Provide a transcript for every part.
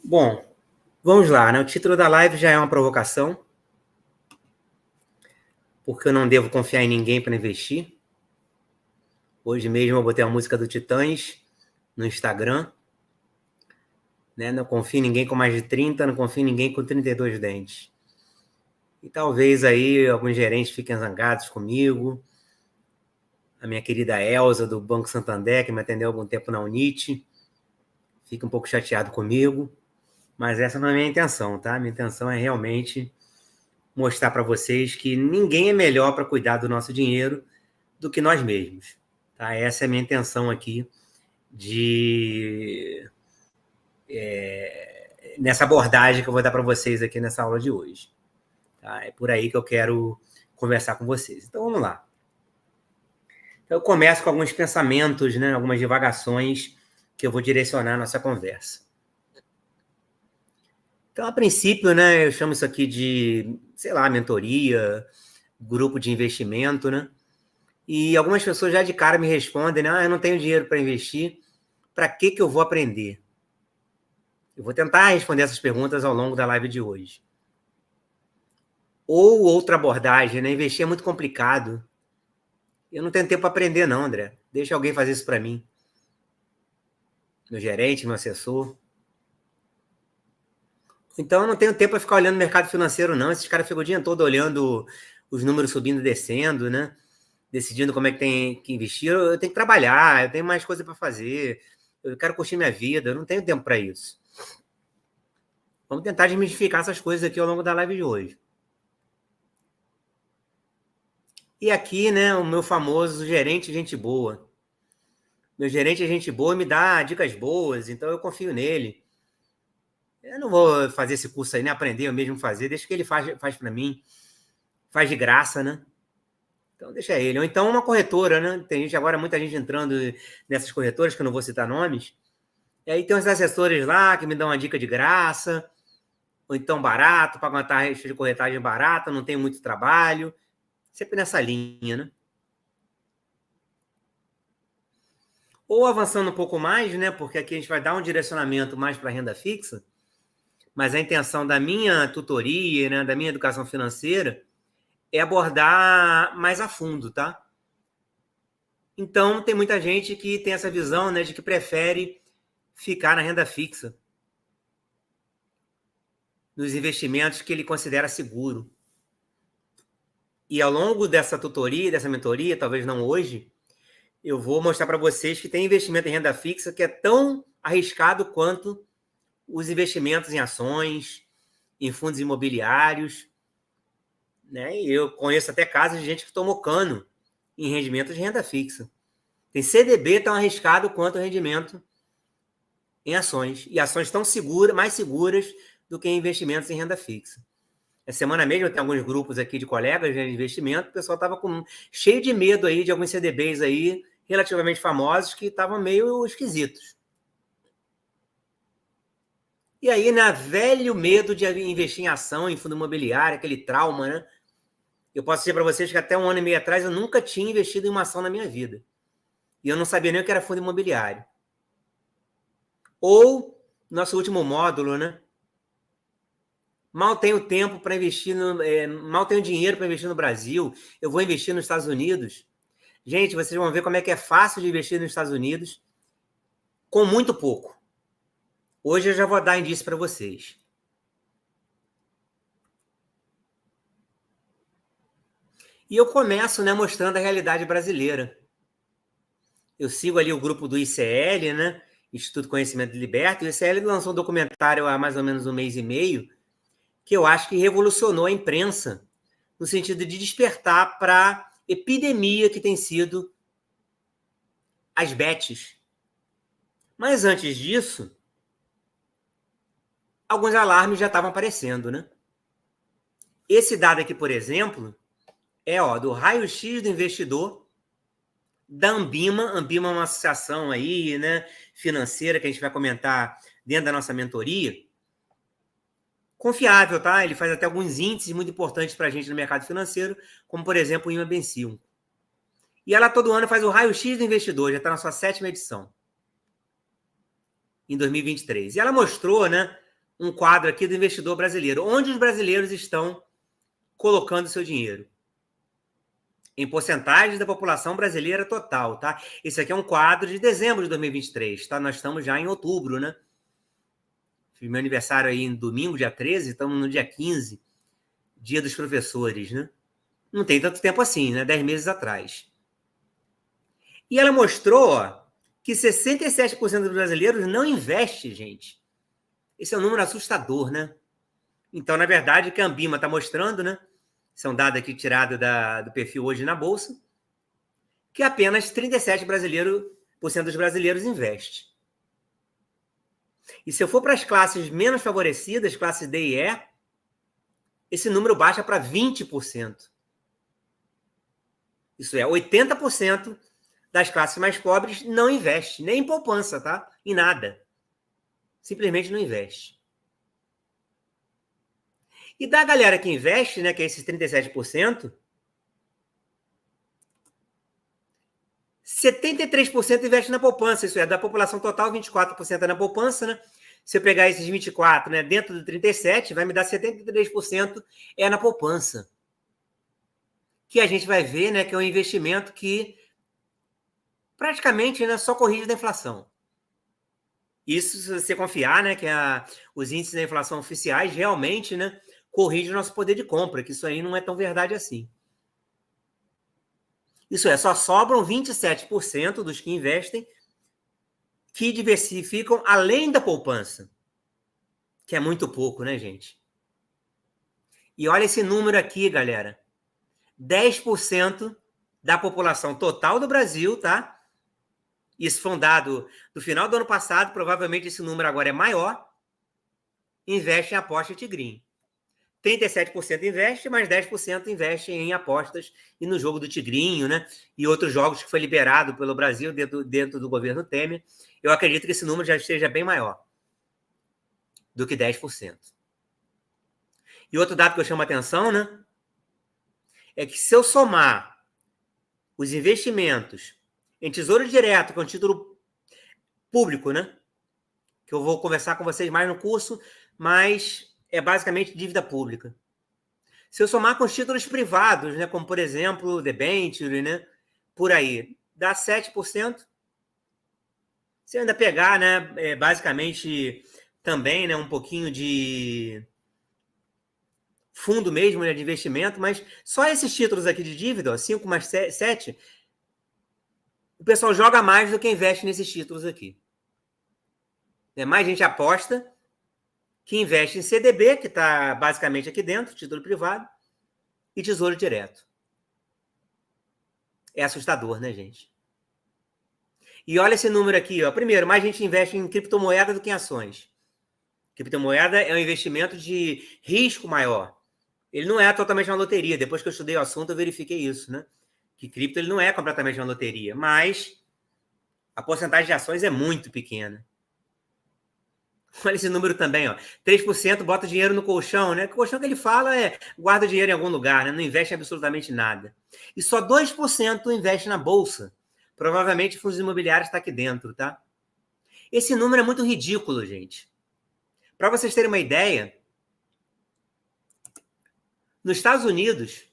Bom, vamos lá, né? O título da live já é uma provocação, porque eu não devo confiar em ninguém para investir. Hoje mesmo eu botei a música do Titãs no Instagram, né? Não confio em ninguém com mais de 30, não confio em ninguém com 32 dentes. E talvez aí alguns gerentes fiquem zangados comigo. A minha querida Elza, do Banco Santander, que me atendeu há algum tempo na Unite, fica um pouco chateado comigo. Mas essa não é a minha intenção, tá? Minha intenção é realmente mostrar para vocês que ninguém é melhor para cuidar do nosso dinheiro do que nós mesmos. Tá? Essa é a minha intenção aqui nessa abordagem que eu vou dar para vocês aqui nessa aula de hoje. Tá? É por aí que eu quero conversar com vocês. Então vamos lá. Então, eu começo com alguns pensamentos, né, algumas divagações que eu vou direcionar a nossa conversa. Então, a princípio, né, eu chamo isso aqui de, sei lá, mentoria, grupo de investimento, né? E algumas pessoas já de cara me respondem, né, eu não tenho dinheiro para investir, para que eu vou aprender? Eu vou tentar responder essas perguntas ao longo da live de hoje. Ou outra abordagem, né? Investir é muito complicado. Eu não tenho tempo para aprender, não, André. Deixa alguém fazer isso para mim. Meu gerente, meu assessor. Então, eu não tenho tempo para ficar olhando o mercado financeiro, não. Esses caras ficam o dia todo olhando os números subindo e descendo, né? Decidindo como é que tem que investir. Eu tenho que trabalhar, eu tenho mais coisa para fazer. Eu quero curtir minha vida, eu não tenho tempo para isso. Vamos tentar desmistificar essas coisas aqui ao longo da live de hoje. E aqui, né, o meu famoso gerente gente boa. Meu gerente é gente boa e me dá dicas boas, então eu confio nele. Eu não vou fazer esse curso aí, nem aprender, eu mesmo fazer, deixa que ele faz para mim. Faz de graça, né? Então deixa ele. Ou então uma corretora, né? Tem gente agora, muita gente entrando nessas corretoras, que eu não vou citar nomes. E aí tem uns assessores lá que me dão uma dica de graça, ou então barato, paga uma taxa de corretagem barata, não tem muito trabalho. Sempre nessa linha, né? Ou avançando um pouco mais, né? Porque aqui a gente vai dar um direcionamento mais para a renda fixa, mas a intenção da minha tutoria, né, da minha educação financeira, é abordar mais a fundo, tá? Então, tem muita gente que tem essa visão, né, de que prefere ficar na renda fixa, nos investimentos que ele considera seguro. E ao longo dessa tutoria, dessa mentoria, talvez não hoje, eu vou mostrar para vocês que tem investimento em renda fixa que é tão arriscado quanto os investimentos em ações, em fundos imobiliários, né? E eu conheço até casos de gente que tomou cano em rendimento de renda fixa. Tem CDB tão arriscado quanto o rendimento em ações. E ações tão seguras, mais seguras do que investimentos em renda fixa. Essa semana mesmo tem alguns grupos aqui de colegas de investimento, o pessoal estava cheio de medo aí de alguns CDBs aí relativamente famosos que estavam meio esquisitos. E aí, né, velho medo de investir em ação, em fundo imobiliário, aquele trauma, né? Eu posso dizer para vocês que até 1 ano e meio atrás eu nunca tinha investido em uma ação na minha vida. E eu não sabia nem o que era fundo imobiliário. Ou, nosso último módulo, né? Mal tenho tempo para investir, mal tenho dinheiro para investir no Brasil, eu vou investir nos Estados Unidos. Gente, vocês vão ver como é que é fácil de investir nos Estados Unidos com muito pouco. Hoje eu já vou dar indício para vocês. E eu começo, né, mostrando a realidade brasileira. Eu sigo ali o grupo do ICL, né, Instituto Conhecimento Liberto, e o ICL lançou um documentário há mais ou menos 1 mês e meio, que eu acho que revolucionou a imprensa, no sentido de despertar para a epidemia que tem sido as bets. Mas antes disso, alguns alarmes já estavam aparecendo, né? Esse dado aqui, por exemplo, é do raio-x do investidor da Ambima. Ambima é uma associação aí, né, financeira que a gente vai comentar dentro da nossa mentoria. Confiável, tá? Ele faz até alguns índices muito importantes para a gente no mercado financeiro, como, por exemplo, o IMA-BEN5. E ela todo ano faz o raio-x do investidor, já está na sua 7ª edição, em 2023. E ela mostrou, né, um quadro aqui do investidor brasileiro. Onde os brasileiros estão colocando seu dinheiro? Em porcentagem da população brasileira total, tá? Esse aqui é um quadro de dezembro de 2023, tá? Nós estamos já em outubro, né? Fiz meu aniversário aí em domingo, dia 13, estamos no dia 15, dia dos professores, né? Não tem tanto tempo assim, né? 10 meses atrás. E ela mostrou, ó, que 67% dos brasileiros não investe, gente. Esse é um número assustador, né? Então, na verdade, o que a Ambima está mostrando, né? Esse é um dado aqui tirado do perfil Hoje na Bolsa, que apenas 37% dos brasileiros investe. E se eu for para as classes menos favorecidas, classes D e E, esse número baixa para 20%. Isso é, 80% das classes mais pobres não investe, nem em poupança, tá? Em nada. Simplesmente não investe. E da galera que investe, né, que é esses 37%, 73% investe na poupança, isso é, da população total, 24% é na poupança, né? Se eu pegar esses 24, né, dentro do 37, vai me dar 73% é na poupança. Que a gente vai ver, né, que é um investimento que praticamente, né, só corrige da inflação. Isso se você confiar, né, que os índices da inflação oficiais realmente, né, corrigem o nosso poder de compra, que isso aí não é tão verdade assim. Isso é, só sobram 27% dos que investem que diversificam além da poupança, que é muito pouco, né, gente? E olha esse número aqui, galera. 10% da população total do Brasil, tá? Isso foi um dado do final do ano passado, provavelmente esse número agora é maior, investe em aposta Tigrinho. 37% investe, mas 10% investe em apostas e no jogo do Tigrinho, né? E outros jogos que foi liberado pelo Brasil dentro do governo Temer. Eu acredito que esse número já esteja bem maior do que 10%. E outro dado que eu chamo a atenção, né? É que se eu somar os investimentos em tesouro direto, com título público, né? Que eu vou conversar com vocês mais no curso, mas é basicamente dívida pública. Se eu somar com os títulos privados, né, como, por exemplo, debenture, né, por aí, dá 7%. Se eu ainda pegar, né, basicamente também, né, um pouquinho de fundo mesmo, né, de investimento, mas só esses títulos aqui de dívida, ó, 5 mais 7, o pessoal joga mais do que investe nesses títulos aqui. Mais gente aposta que investe em CDB, que está basicamente aqui dentro, título privado, e tesouro direto. É assustador, né, gente? E olha esse número aqui, ó. Primeiro, mais gente investe em criptomoeda do que em ações. Criptomoeda é um investimento de risco maior. Ele não é totalmente uma loteria. Depois que eu estudei o assunto, eu verifiquei isso, né? Que cripto ele não é completamente uma loteria, mas a porcentagem de ações é muito pequena. Olha esse número também, ó. 3% bota dinheiro no colchão, né? O colchão que ele fala é guarda dinheiro em algum lugar, né? Não investe em absolutamente nada. E só 2% investe na bolsa. Provavelmente fundos imobiliários está aqui dentro, tá? Esse número é muito ridículo, gente. Para vocês terem uma ideia, nos Estados Unidos,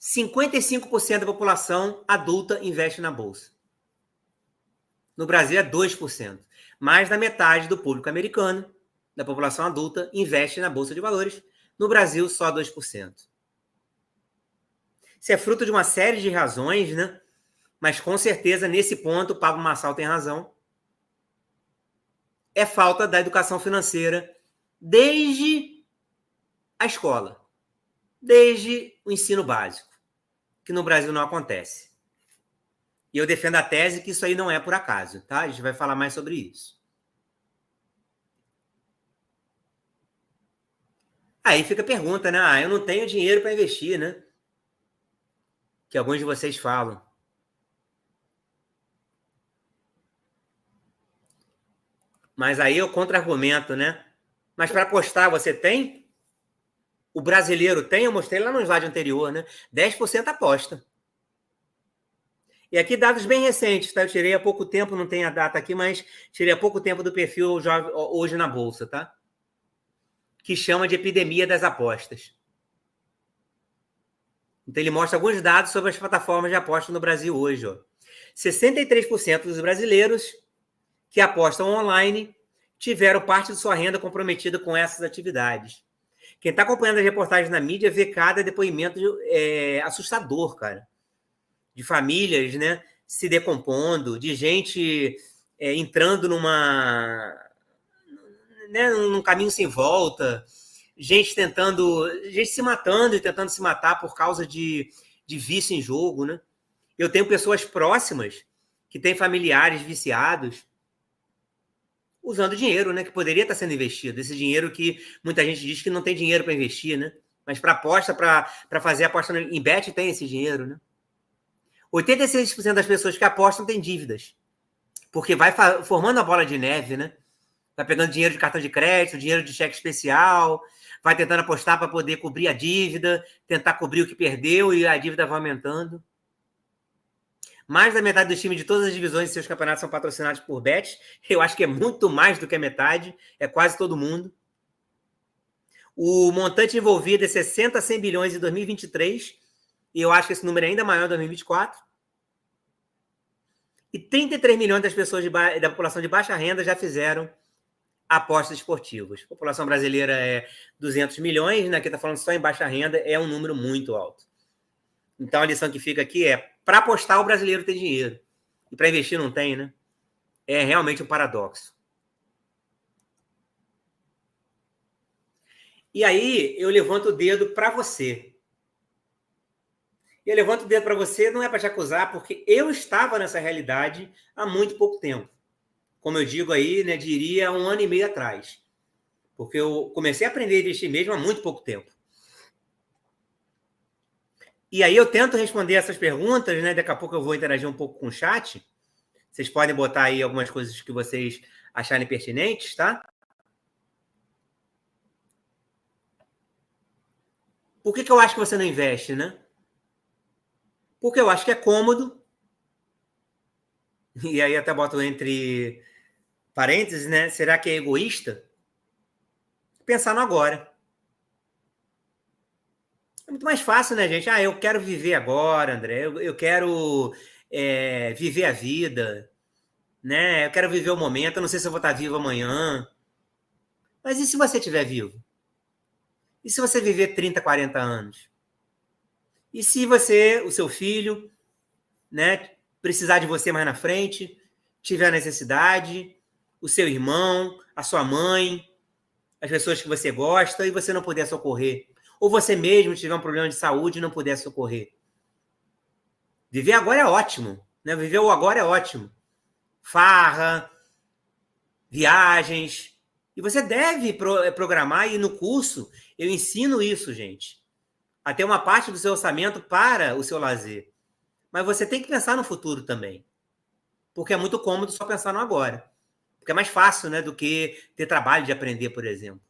55% da população adulta investe na bolsa. No Brasil é 2%. Mais da metade do público americano, da população adulta, investe na Bolsa de Valores. No Brasil, só 2%. Isso é fruto de uma série de razões, né? Mas, com certeza, nesse ponto, o Pablo Marçal tem razão. É falta da educação financeira desde a escola, desde o ensino básico, que no Brasil não acontece. E eu defendo a tese que isso aí não é por acaso, tá? A gente vai falar mais sobre isso. Aí fica a pergunta, né? Ah, eu não tenho dinheiro para investir, né? Que alguns de vocês falam. Mas aí eu contra-argumento, né? Mas para apostar, você tem? O brasileiro tem? Eu mostrei lá no slide anterior, né? 10% aposta. E aqui dados bem recentes, tá? Eu tirei há pouco tempo, não tem a data aqui, mas tirei há pouco tempo do perfil Hoje na Bolsa, tá? Que chama de epidemia das apostas. Então ele mostra alguns dados sobre as plataformas de aposta no Brasil hoje, ó. 63% dos brasileiros que apostam online tiveram parte de sua renda comprometida com essas atividades. Quem está acompanhando as reportagens na mídia vê cada depoimento assustador, cara. De famílias, né, se decompondo, de gente entrando num caminho sem volta, gente se matando e tentando se matar por causa de vício em jogo, né? Eu tenho pessoas próximas que têm familiares viciados usando dinheiro, né, que poderia estar sendo investido. Esse dinheiro que muita gente diz que não tem dinheiro para investir, né? Mas para aposta, para fazer aposta em bet, tem esse dinheiro, né? 86% das pessoas que apostam têm dívidas. Porque vai formando a bola de neve, né? Vai pegando dinheiro de cartão de crédito, dinheiro de cheque especial, vai tentando apostar para poder cobrir a dívida, tentar cobrir o que perdeu e a dívida vai aumentando. Mais da metade dos times de todas as divisões de seus campeonatos são patrocinados por bets. Eu acho que é muito mais do que a metade, é quase todo mundo. O montante envolvido é 60 a 100 bilhões em 2023, e eu acho que esse número é ainda maior em 2024. E 33 milhões das pessoas da população de baixa renda já fizeram apostas esportivas. A população brasileira é 200 milhões, né? Aqui está falando só em baixa renda, é um número muito alto. Então a lição que fica aqui é: para apostar, o brasileiro tem dinheiro, e para investir não tem, né? É realmente um paradoxo. E aí eu levanto o dedo para você. E eu levanto o dedo para você não é para te acusar, porque eu estava nessa realidade há muito pouco tempo. Como eu digo aí, né, diria 1 ano e meio atrás. Porque eu comecei a aprender a investir mesmo há muito pouco tempo. E aí eu tento responder essas perguntas, né? Daqui a pouco eu vou interagir um pouco com o chat. Vocês podem botar aí algumas coisas que vocês acharem pertinentes, tá? Por que eu acho que você não investe, né? Porque eu acho que é cômodo. E aí até boto entre parênteses, né? Será que é egoísta? Pensar no agora. É muito mais fácil, né, gente? Eu quero viver agora, André. Eu quero viver a vida, né? Eu quero viver o momento. Eu não sei se eu vou estar vivo amanhã. Mas e se você estiver vivo? E se você viver 30, 40 anos? E se você, o seu filho, né, precisar de você mais na frente, tiver necessidade, o seu irmão, a sua mãe, as pessoas que você gosta, e você não puder socorrer? Ou você mesmo tiver um problema de saúde e não puder socorrer? Viver agora é ótimo, né? Viver o agora é ótimo. Farra, viagens. E você deve programar, e no curso eu ensino isso, gente. A ter uma parte do seu orçamento para o seu lazer. Mas você tem que pensar no futuro também. Porque é muito cômodo só pensar no agora. Porque é mais fácil, né, do que ter trabalho de aprender, por exemplo.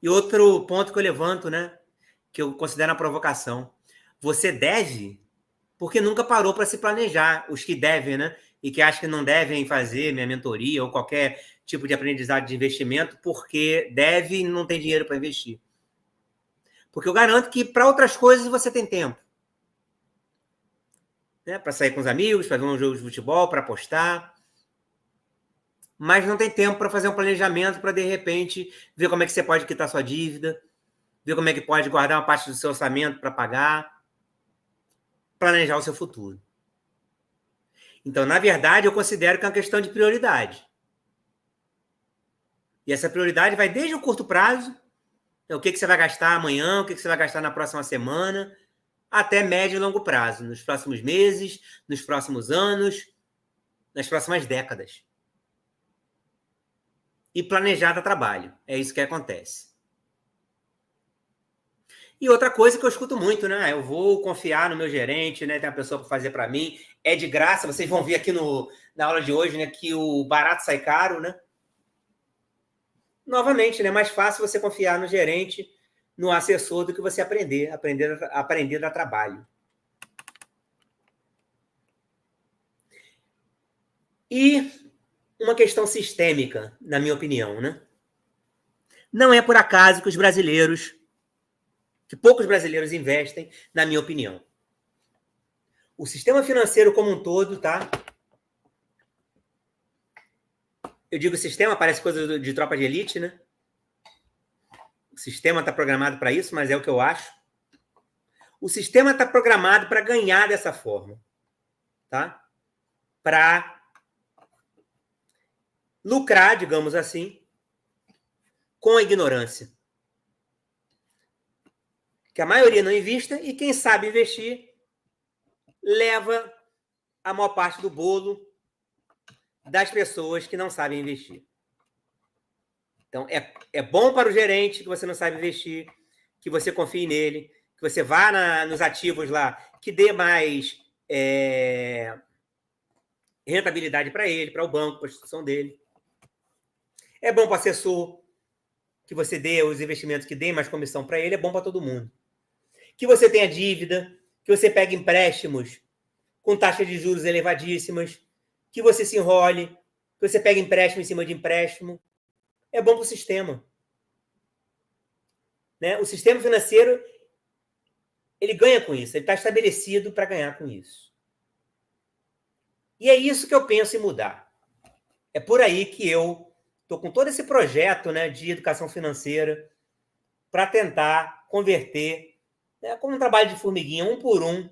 E outro ponto que eu levanto, né, que eu considero uma provocação. Você deve porque nunca parou para se planejar. Os que devem, né, e que acham que não devem fazer minha mentoria ou qualquer tipo de aprendizado de investimento porque deve e não tem dinheiro para investir. Porque eu garanto que para outras coisas você tem tempo. Né? Para sair com os amigos, para ver um jogo de futebol, para apostar. Mas não tem tempo para fazer um planejamento para, de repente, ver como é que você pode quitar sua dívida, ver como é que pode guardar uma parte do seu orçamento para pagar, planejar o seu futuro. Então, na verdade, eu considero que é uma questão de prioridade. E essa prioridade vai desde o curto prazo, o que você vai gastar amanhã, o que você vai gastar na próxima semana, até médio e longo prazo, nos próximos meses, nos próximos anos, nas próximas décadas. E planejar dá trabalho. É isso que acontece. E outra coisa que eu escuto muito, né? Eu vou confiar no meu gerente, né? Tem uma pessoa para fazer para mim. É de graça. Vocês vão ver aqui na aula de hoje, né? Que o barato sai caro, né? Novamente, né? É mais fácil você confiar no gerente, no assessor, do que você aprender. Aprender dá trabalho. E uma questão sistêmica, na minha opinião, né? Não é por acaso que poucos brasileiros investem, na minha opinião. O sistema financeiro como um todo, tá? Eu digo sistema, parece coisa de tropa de elite, né? O sistema está programado para isso, mas é o que eu acho. O sistema está programado para ganhar dessa forma, tá? Para lucrar, digamos assim, com a ignorância. Que a maioria não invista e quem sabe investir leva a maior parte do bolo das pessoas que não sabem investir. Então, é bom para o gerente que você não sabe investir, que você confie nele, que você vá nos ativos lá, que dê mais rentabilidade para ele, para o banco, para a instituição dele. É bom para o assessor que você dê os investimentos que dê mais comissão para ele, é bom para todo mundo. Que você tenha dívida, que você pegue empréstimos com taxas de juros elevadíssimas, que você se enrole, que você pegue empréstimo em cima de empréstimo. É bom para o sistema. Né? O sistema financeiro, ele ganha com isso, ele está estabelecido para ganhar com isso. E é isso que eu penso em mudar. É por aí que eu estou com todo esse projeto, né, de educação financeira para tentar converter, né, como um trabalho de formiguinha, um por um,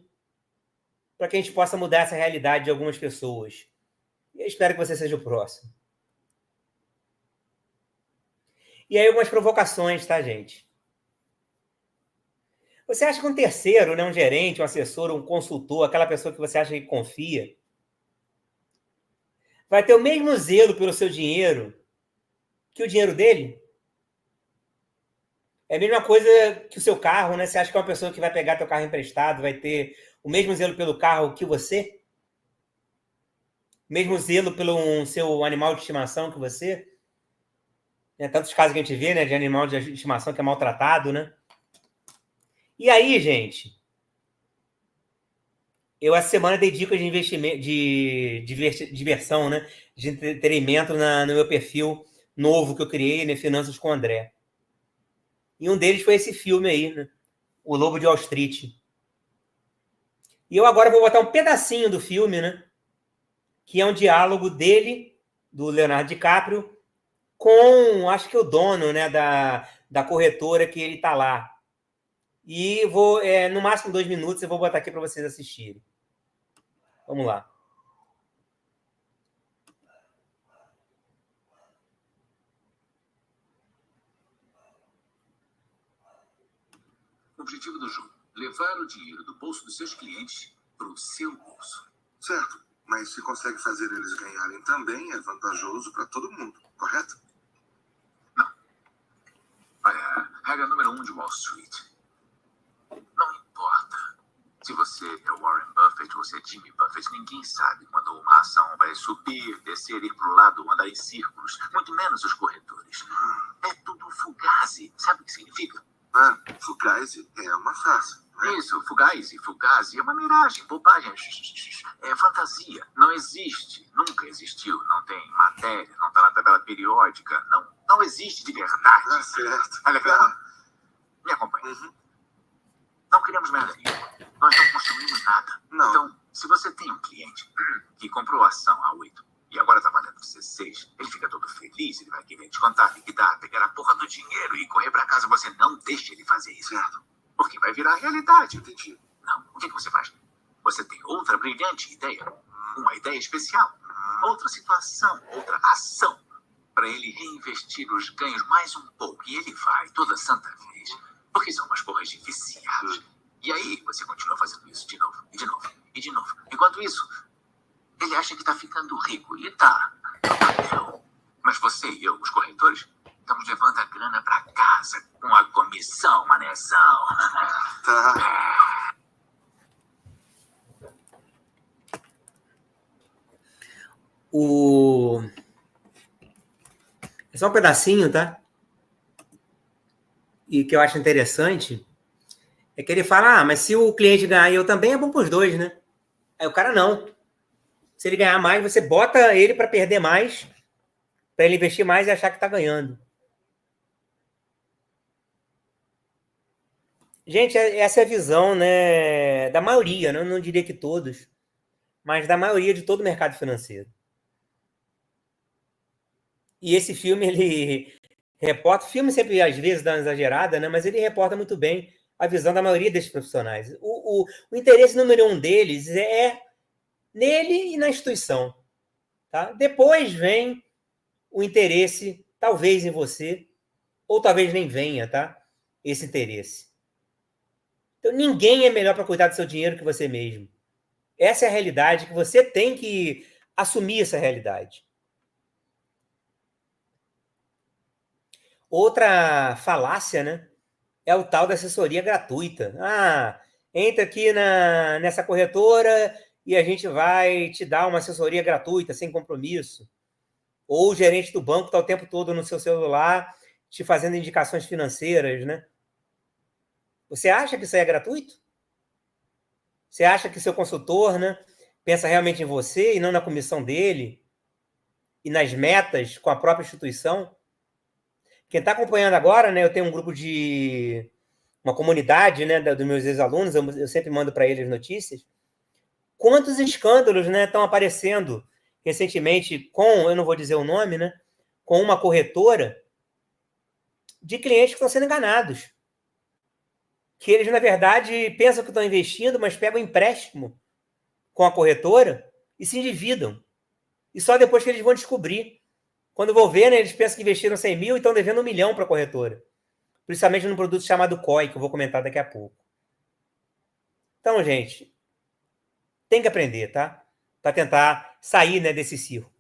para que a gente possa mudar essa realidade de algumas pessoas. E eu espero que você seja o próximo. E aí algumas provocações, tá, gente? Você acha que um terceiro, né, um gerente, um assessor, um consultor, aquela pessoa que você acha que confia, vai ter o mesmo zelo pelo seu dinheiro que o dinheiro dele? É a mesma coisa que o seu carro, né? Você acha que uma pessoa que vai pegar teu carro emprestado vai ter o mesmo zelo pelo carro que você? Mesmo zelo pelo seu animal de estimação que você? Tantos casos que a gente vê, né, de animal de estimação que é maltratado, né? E aí, gente, eu essa semana dei dicas de investimento, de diversão, né? De entretenimento no meu perfil novo que eu criei, né? Finanças com o André. E um deles foi esse filme aí, né? O Lobo de Wall Street. E eu agora vou botar um pedacinho do filme, né? Que é um diálogo dele, do Leonardo DiCaprio, com, acho que o dono, né? Da corretora que ele tá lá. E vou, no máximo 2 minutos, eu vou botar aqui para vocês assistirem. Vamos lá. O objetivo do jogo, levar o dinheiro do bolso dos seus clientes para o seu bolso. Certo, mas se consegue fazer eles ganharem também, é vantajoso para todo mundo, correto? Não. Olha, regra número 1 de Wall Street. Não importa se você é o Warren Buffett ou se é Jimmy Buffett, ninguém sabe quando uma ação vai subir, descer, ir para o lado ou andar em círculos, muito menos os corretores. É tudo fugazi. Sabe o que significa? Fugazi é uma farsa. Isso, fugazi é uma miragem, bobagem, é fantasia. Não existe, nunca existiu, não tem matéria, não está na tabela periódica, não existe de verdade. Certo. É legal? Me acompanha. Uhum. Não queremos merda nenhuma. Nós não construímos nada. Não. Então, se você tem um cliente que comprou a ação a 8 e agora está valendo 16, ele fica todo feliz, ele vai querer descontar, liquidar, pegar a porra do dinheiro e correr para casa, você não deixa ele fazer isso. Certo. Porque vai virar realidade. Entendi. Não. O que você faz? Você tem outra brilhante ideia, uma ideia especial, outra situação, outra ação, para ele reinvestir os ganhos mais um pouco. E ele vai toda santa vez, porque são umas porras de viciados. E aí você continua fazendo isso de novo, e de novo, e de novo. Enquanto isso, ele acha que está ficando rico. E tá. Não. Mas você e eu, os corretores, estamos levando a grana para casa com a comissão, manezão. Tá. É só um pedacinho, tá? E que eu acho interessante é que ele fala, mas se o cliente ganhar e eu também, é bom para os dois, né? Aí o cara, não. Se ele ganhar mais, você bota ele para perder mais, para ele investir mais e achar que está ganhando. Gente, essa é a visão, né, da maioria, né? Eu não diria que todos, mas da maioria de todo o mercado financeiro. E esse filme, ele reporta... O filme sempre, às vezes, dá uma exagerada, né? Mas ele reporta muito bem a visão da maioria desses profissionais. O interesse número 1 deles é nele e na instituição. Tá? Depois vem o interesse, talvez em você, ou talvez nem venha, tá? Esse interesse. Então, ninguém é melhor para cuidar do seu dinheiro que você mesmo. Essa é a realidade, que você tem que assumir essa realidade. Outra falácia, né? É o tal da assessoria gratuita. Entra aqui nessa corretora e a gente vai te dar uma assessoria gratuita, sem compromisso. Ou o gerente do banco está o tempo todo no seu celular te fazendo indicações financeiras, né? Você acha que isso aí é gratuito? Você acha que seu consultor, né, pensa realmente em você e não na comissão dele e nas metas com a própria instituição? Quem está acompanhando agora, né, eu tenho um grupo de... uma comunidade, né, dos meus ex-alunos, eu sempre mando para eles notícias. Quantos escândalos, né, estão aparecendo recentemente com, eu não vou dizer o nome, né, com uma corretora de clientes que estão sendo enganados. Que eles, na verdade, pensam que estão investindo, mas pegam empréstimo com a corretora e se endividam. E só depois que eles vão descobrir. Quando vão ver, né, eles pensam que investiram 100 mil e estão devendo 1 milhão para a corretora. Principalmente num produto chamado COI, que eu vou comentar daqui a pouco. Então, gente, tem que aprender, tá? Para tentar sair, né, desse circo.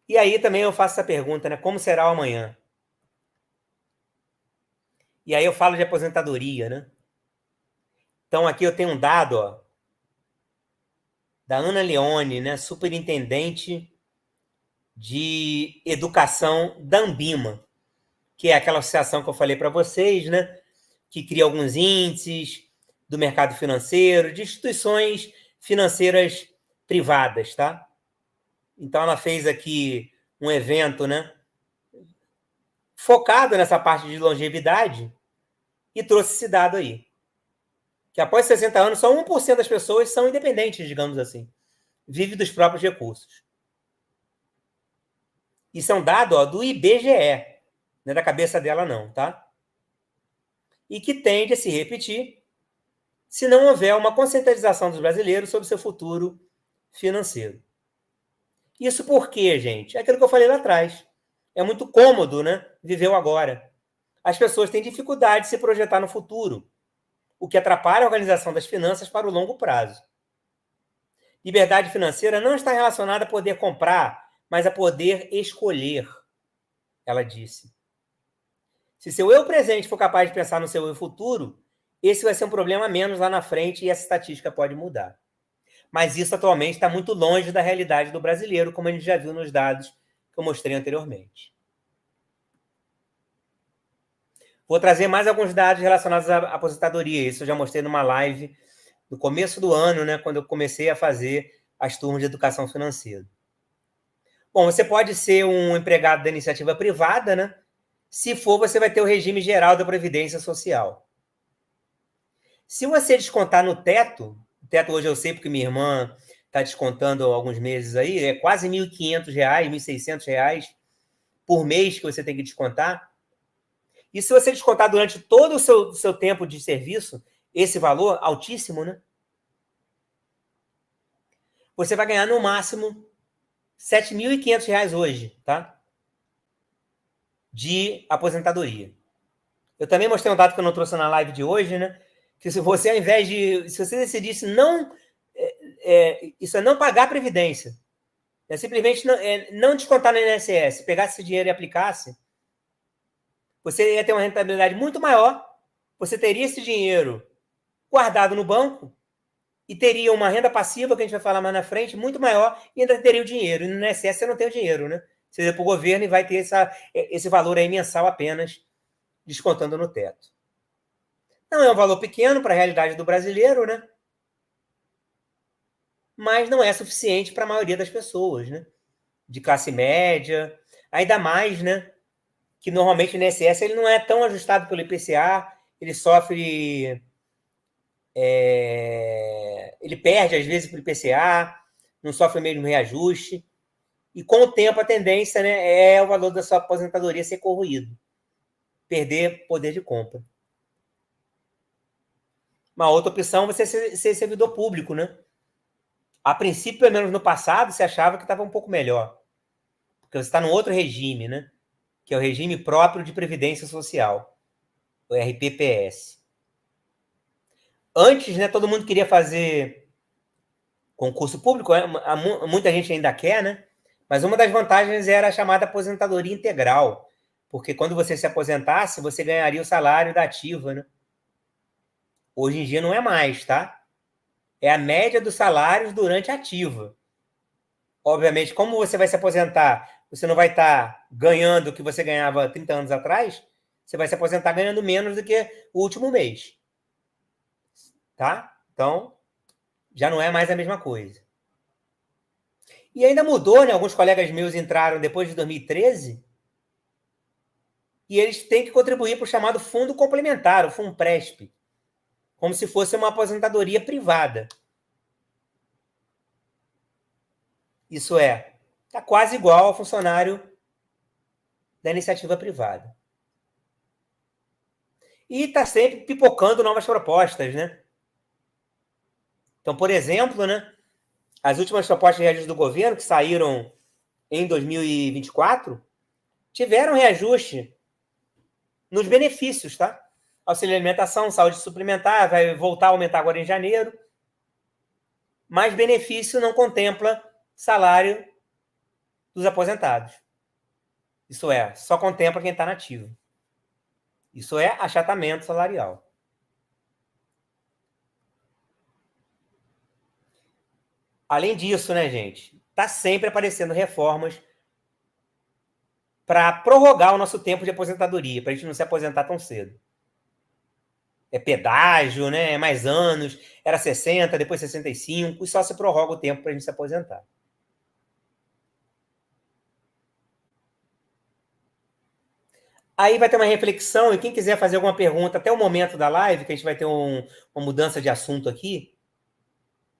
E aí também eu faço essa pergunta, né? Como será o amanhã? E aí eu falo de aposentadoria, né? Então aqui eu tenho um dado, ó, da Ana Leone, né, superintendente de educação da Ambima, que é aquela associação que eu falei para vocês, né, que cria alguns índices do mercado financeiro, de instituições financeiras privadas, tá? Então ela fez aqui um evento, né, focado nessa parte de longevidade e trouxe esse dado aí. Que após 60 anos, só 1% das pessoas são independentes, digamos assim. Vive dos próprios recursos. Isso é um dado, ó, do IBGE. Não é da cabeça dela, não, tá? E que tende a se repetir se não houver uma conscientização dos brasileiros sobre seu futuro financeiro. Isso por quê, gente? É aquilo que eu falei lá atrás. É muito cômodo, né? Viver o agora. As pessoas têm dificuldade de se projetar no futuro, o que atrapalha a organização das finanças para o longo prazo. Liberdade financeira não está relacionada a poder comprar, mas a poder escolher, ela disse. Se seu eu presente for capaz de pensar no seu eu futuro, esse vai ser um problema a menos lá na frente e essa estatística pode mudar. Mas isso atualmente está muito longe da realidade do brasileiro, como a gente já viu nos dados que eu mostrei anteriormente. Vou trazer mais alguns dados relacionados à aposentadoria. Isso eu já mostrei numa live no começo do ano, né, quando eu comecei a fazer as turmas de educação financeira. Bom, você pode ser um empregado da iniciativa privada, né? Se for, você vai ter o regime geral da Previdência Social. Se você descontar no teto, o teto hoje eu sei porque minha irmã está descontando há alguns meses aí, é quase R$ 1.500, R$ 1.600 por mês que você tem que descontar. E se você descontar durante todo o seu tempo de serviço, esse valor altíssimo, né? Você vai ganhar no máximo R$ 7.500 hoje, tá? De aposentadoria. Eu também mostrei um dado que eu não trouxe na live de hoje, né? Que se você, ao invés de... Se você decidisse não... isso é não pagar a Previdência. É simplesmente não descontar no INSS, pegasse esse dinheiro e aplicasse, você ia ter uma rentabilidade muito maior, você teria esse dinheiro guardado no banco e teria uma renda passiva, que a gente vai falar mais na frente, muito maior, e ainda teria o dinheiro. E no INSS você não tem o dinheiro, né? Você vai para o governo e vai ter esse valor aí mensal apenas, descontando no teto. Não é um valor pequeno para a realidade do brasileiro, né? mas não é suficiente para a maioria das pessoas, né? De classe média, ainda mais, né? Que normalmente o INSS ele não é tão ajustado pelo IPCA, ele sofre... ele perde, às vezes, para o IPCA, não sofre o mesmo reajuste, e com o tempo a tendência, né, é o valor da sua aposentadoria ser corroído, perder poder de compra. Uma outra opção é você ser servidor público, né? A princípio, pelo menos no passado, você achava que estava um pouco melhor, porque você está num outro regime, né? Que é o regime próprio de Previdência Social, o RPPS. Antes, né, todo mundo queria fazer concurso público, muita gente ainda quer, né? Mas uma das vantagens era a chamada aposentadoria integral, porque quando você se aposentasse, você ganharia o salário da ativa, né? Hoje em dia não é mais, tá? É a média dos salários durante a ativa. Obviamente, como você vai se aposentar, você não vai estar ganhando o que você ganhava 30 anos atrás, você vai se aposentar ganhando menos do que o último mês. Tá? Então, já não é mais a mesma coisa. E ainda mudou, né? Alguns colegas meus entraram depois de 2013 e eles têm que contribuir para o chamado fundo complementar, o FUNPRESP, como se fosse uma aposentadoria privada. Isso é, está quase igual ao funcionário da iniciativa privada. E está sempre pipocando novas propostas, né? Então, por exemplo, né, as últimas propostas de reajuste do governo, que saíram em 2024, tiveram reajuste nos benefícios, tá? Auxílio alimentação, saúde suplementar, vai voltar a aumentar agora em janeiro, mas benefício não contempla salário dos aposentados. Isso é, só contempla quem está nativo. Isso é achatamento salarial. Além disso, né, gente, está sempre aparecendo reformas para prorrogar o nosso tempo de aposentadoria, para a gente não se aposentar tão cedo. É pedágio, né? É mais anos, era 60, depois 65, e só se prorroga o tempo para a gente se aposentar. Aí vai ter uma reflexão, e quem quiser fazer alguma pergunta até o momento da live, que a gente vai ter uma mudança de assunto aqui,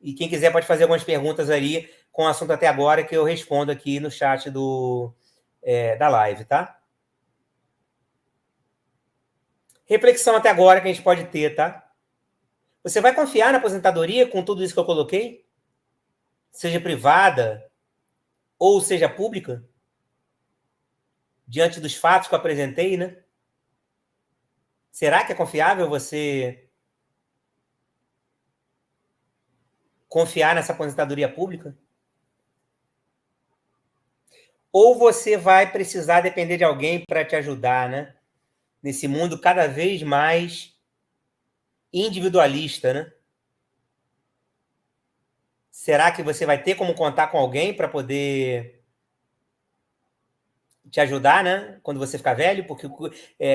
e quem quiser pode fazer algumas perguntas aí com o assunto até agora, que eu respondo aqui no chat da live, tá? Reflexão até agora que a gente pode ter, tá? Você vai confiar na aposentadoria com tudo isso que eu coloquei? Seja privada ou seja pública? Diante dos fatos que eu apresentei, né? Será que é confiável você confiar nessa aposentadoria pública? Ou você vai precisar depender de alguém para te ajudar, né? Nesse mundo cada vez mais individualista, né? Será que você vai ter como contar com alguém para poder te ajudar, né? Quando você ficar velho? Porque,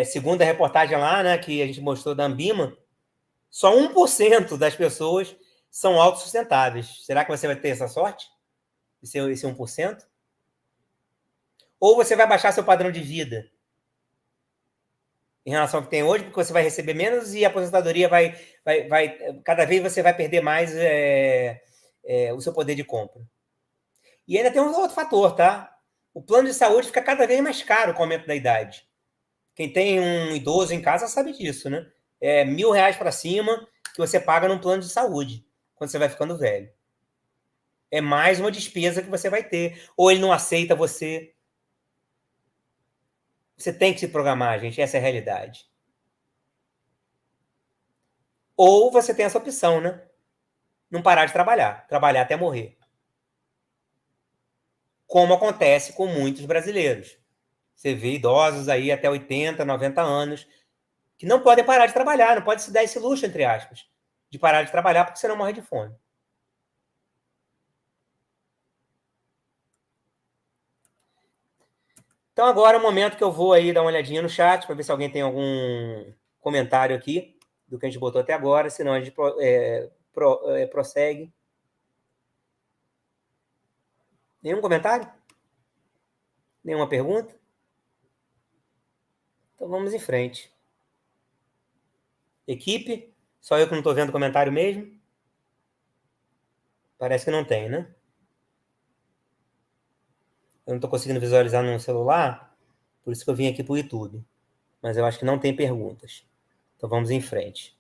segundo a reportagem lá, né, que a gente mostrou da Ambima, só 1% das pessoas são autossustentáveis. Será que você vai ter essa sorte? Esse 1%? Ou você vai baixar seu padrão de vida em relação ao que tem hoje, porque você vai receber menos e a aposentadoria vai cada vez você vai perder mais o seu poder de compra. E ainda tem um outro fator, tá? O plano de saúde fica cada vez mais caro com o aumento da idade. Quem tem um idoso em casa sabe disso, né? É R$1.000 para cima que você paga num plano de saúde quando você vai ficando velho. É mais uma despesa que você vai ter. Ou ele não aceita você. Você tem que se programar, gente. Essa é a realidade. Ou você tem essa opção, né? Não parar de trabalhar. Trabalhar até morrer. Como acontece com muitos brasileiros. Você vê idosos aí até 80, 90 anos que não podem parar de trabalhar, não pode se dar esse luxo, entre aspas, de parar de trabalhar porque senão morre de fome. Então agora é o momento que eu vou aí dar uma olhadinha no chat para ver se alguém tem algum comentário aqui do que a gente botou até agora, senão a gente prossegue. Nenhum comentário? Nenhuma pergunta? Então vamos em frente. Equipe? Só eu que não estou vendo comentário mesmo? Parece que não tem, né? Eu não estou conseguindo visualizar no celular, por isso que eu vim aqui para o YouTube. Mas eu acho que não tem perguntas. Então vamos em frente.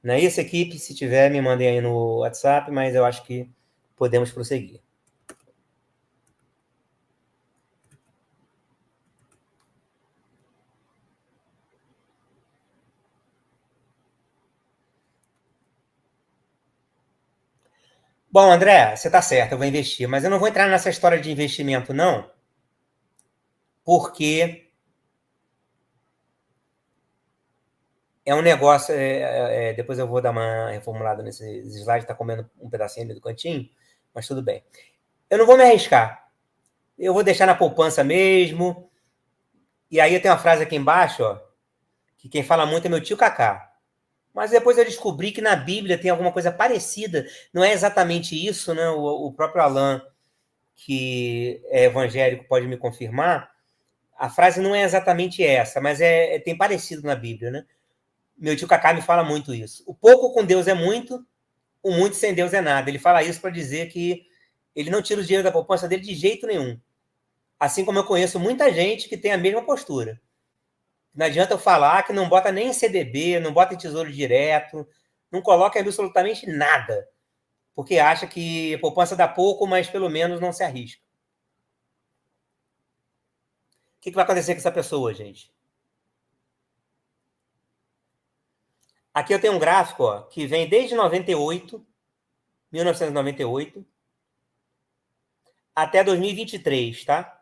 Não é isso, equipe? Se tiver, me mandem aí no WhatsApp, mas eu acho que podemos prosseguir. Bom, André, você está certo, eu vou investir, mas eu não vou entrar nessa história de investimento, não, porque é um negócio. Depois eu vou dar uma reformulada nesse slide, está comendo um pedacinho ali do cantinho, mas tudo bem. Eu não vou me arriscar. Eu vou deixar na poupança mesmo. E aí eu tenho uma frase aqui embaixo, ó, que quem fala muito é meu tio Cacá. Mas depois eu descobri que na Bíblia tem alguma coisa parecida. Não é exatamente isso, né? O próprio Alan, que é evangélico, pode me confirmar. A frase não é exatamente essa, mas tem parecido na Bíblia, né? Meu tio Cacá me fala muito isso. O pouco com Deus é muito, o muito sem Deus é nada. Ele fala isso para dizer que ele não tira o dinheiro da poupança dele de jeito nenhum. Assim como eu conheço muita gente que tem a mesma postura. Não adianta eu falar que não bota nem em CDB, não bota em tesouro direto, não coloca absolutamente nada, porque acha que a poupança dá pouco, mas pelo menos não se arrisca. O que vai acontecer com essa pessoa, gente? Aqui eu tenho um gráfico, ó, que vem desde 1998, até 2023, tá?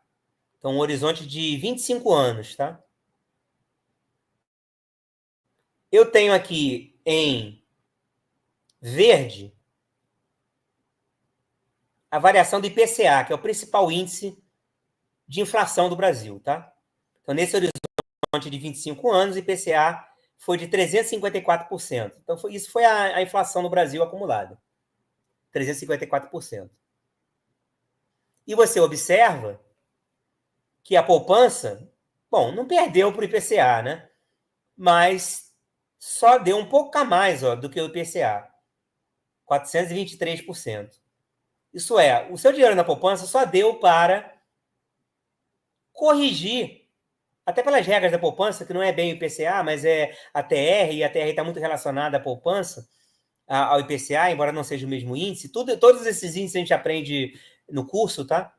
Então, um horizonte de 25 anos, tá? Eu tenho aqui em verde a variação do IPCA, que é o principal índice de inflação do Brasil, tá? Então, nesse horizonte de 25 anos, o IPCA foi de 354%. Então, isso foi a inflação no Brasil acumulada. 354%. E você observa que a poupança, bom, não perdeu para o IPCA, né? Mas só deu um pouco a mais, ó, do que o IPCA. 423%. Isso é, o seu dinheiro na poupança só deu para corrigir, até pelas regras da poupança, que não é bem o IPCA, mas é a TR, e a TR está muito relacionada à poupança, ao IPCA, embora não seja o mesmo índice. Todos esses índices a gente aprende no curso, tá?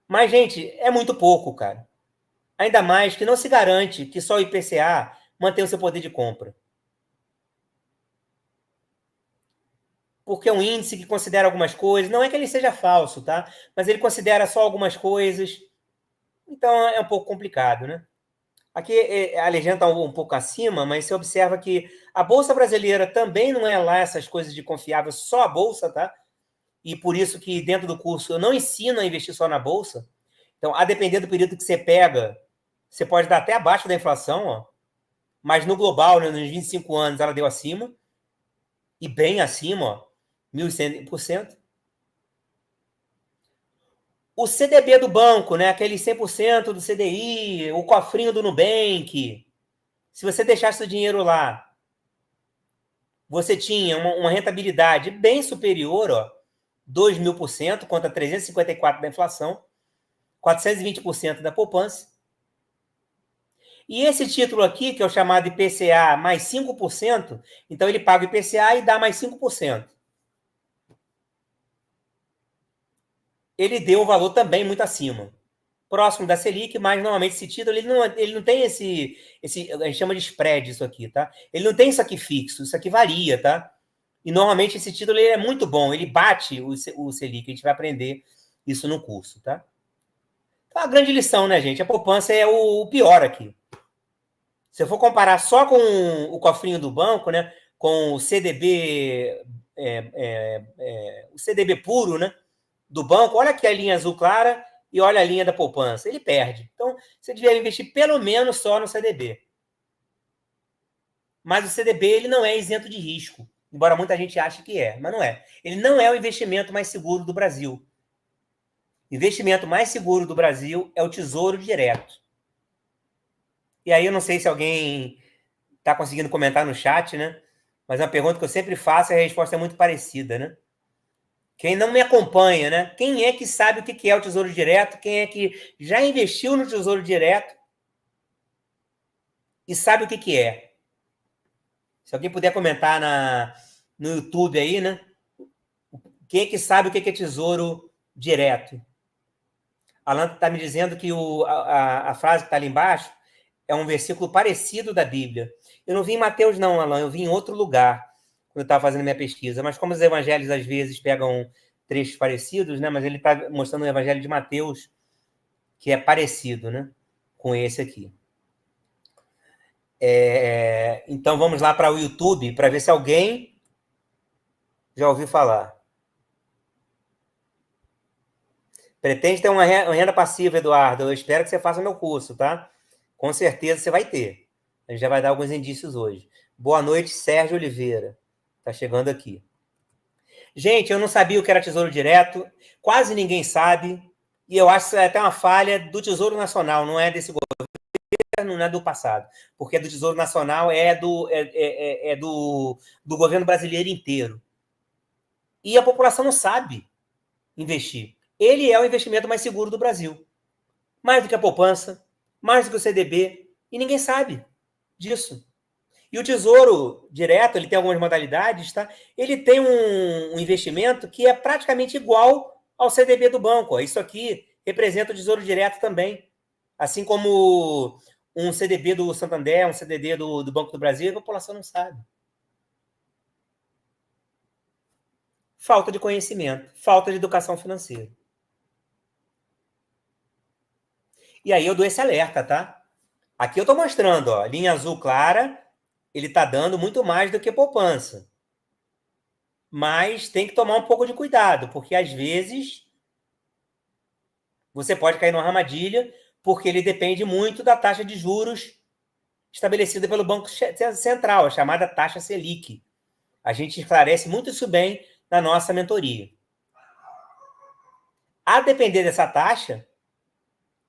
Mas, gente, é muito pouco, cara. Ainda mais que não se garante que só o IPCA mantém o seu poder de compra. Porque é um índice que considera algumas coisas. Não é que ele seja falso, tá? Mas ele considera só algumas coisas. Então é um pouco complicado, né? Aqui a legenda está um pouco acima, mas você observa que a Bolsa Brasileira também não é lá essas coisas de confiável, só a Bolsa, tá? E por isso que dentro do curso eu não ensino a investir só na Bolsa. Então, a depender do período que você pega, você pode dar até abaixo da inflação, ó. Mas no global, né, nos 25 anos, ela deu acima. E bem acima, ó, 1.100%. O CDB do banco, né, aquele 100% do CDI, o cofrinho do Nubank, se você deixasse o dinheiro lá, você tinha uma rentabilidade bem superior, ó, 2.000% contra 354% da inflação, 420% da poupança. E esse título aqui, que é o chamado IPCA mais 5%, então ele paga o IPCA e dá mais 5%. Ele deu um valor também muito acima. Próximo da Selic, mas normalmente esse título ele não tem esse. A gente chama de spread isso aqui, tá? Ele não tem isso aqui fixo, isso aqui varia, tá? E normalmente esse título ele é muito bom, ele bate o Selic, a gente vai aprender isso no curso, tá? Então, a grande lição, né, gente? A poupança é o pior aqui. Se eu for comparar só com o cofrinho do banco, né, com o CDB, o CDB puro, né, do banco, olha aqui a linha azul clara e olha a linha da poupança. Ele perde. Então, você devia investir pelo menos só no CDB. Mas o CDB ele não é isento de risco. embora muita gente ache que é, mas não é. Ele não é o investimento mais seguro do Brasil. O investimento mais seguro do Brasil é o Tesouro Direto. E aí eu não sei se alguém está conseguindo comentar no chat, né? Mas é uma pergunta que eu sempre faço e a resposta é muito parecida, né? Quem não me acompanha, né? Quem é que sabe o que é o Tesouro Direto? Quem é que já investiu no Tesouro Direto e sabe o que é? Se alguém puder comentar no YouTube aí, né? Quem é que sabe o que é Tesouro Direto? Alan está me dizendo que a frase que está ali embaixo é um versículo parecido da Bíblia. Eu não vi em Mateus, não, Alan, eu vi em outro lugar, quando eu estava fazendo minha pesquisa. Mas como os evangelhos, às vezes, pegam trechos parecidos, né? Mas ele está mostrando o evangelho de Mateus, que é parecido, né? Com esse aqui. Então, vamos lá para o YouTube, para ver se alguém já ouviu falar. Pretende ter uma renda passiva, Eduardo? Eu espero que você faça meu curso, tá? Com certeza você vai ter. A gente já vai dar alguns indícios hoje. Boa noite, Sérgio Oliveira. Tá chegando aqui. Gente, eu não sabia o que era Tesouro Direto. Quase ninguém sabe. E eu acho que é até uma falha do Tesouro Nacional, não é desse governo, não é do passado. Porque do Tesouro Nacional do governo brasileiro inteiro. E a população não sabe investir. Ele é o investimento mais seguro do Brasil. Mais do que a poupança, mais do que o CDB, e ninguém sabe disso. E o Tesouro Direto, ele tem algumas modalidades, tá? Ele tem um investimento que é praticamente igual ao CDB do banco. Isso aqui representa o Tesouro Direto também. Assim como um CDB do Santander, um CDB do Banco do Brasil, a população não sabe. Falta de conhecimento, falta de educação financeira. E aí eu dou esse alerta, tá? Aqui eu estou mostrando, ó, linha azul clara, ele está dando muito mais do que poupança. Mas tem que tomar um pouco de cuidado, porque às vezes você pode cair numa armadilha, porque ele depende muito da taxa de juros estabelecida pelo Banco Central, a chamada taxa Selic. A gente esclarece muito isso bem na nossa mentoria. A depender dessa taxa,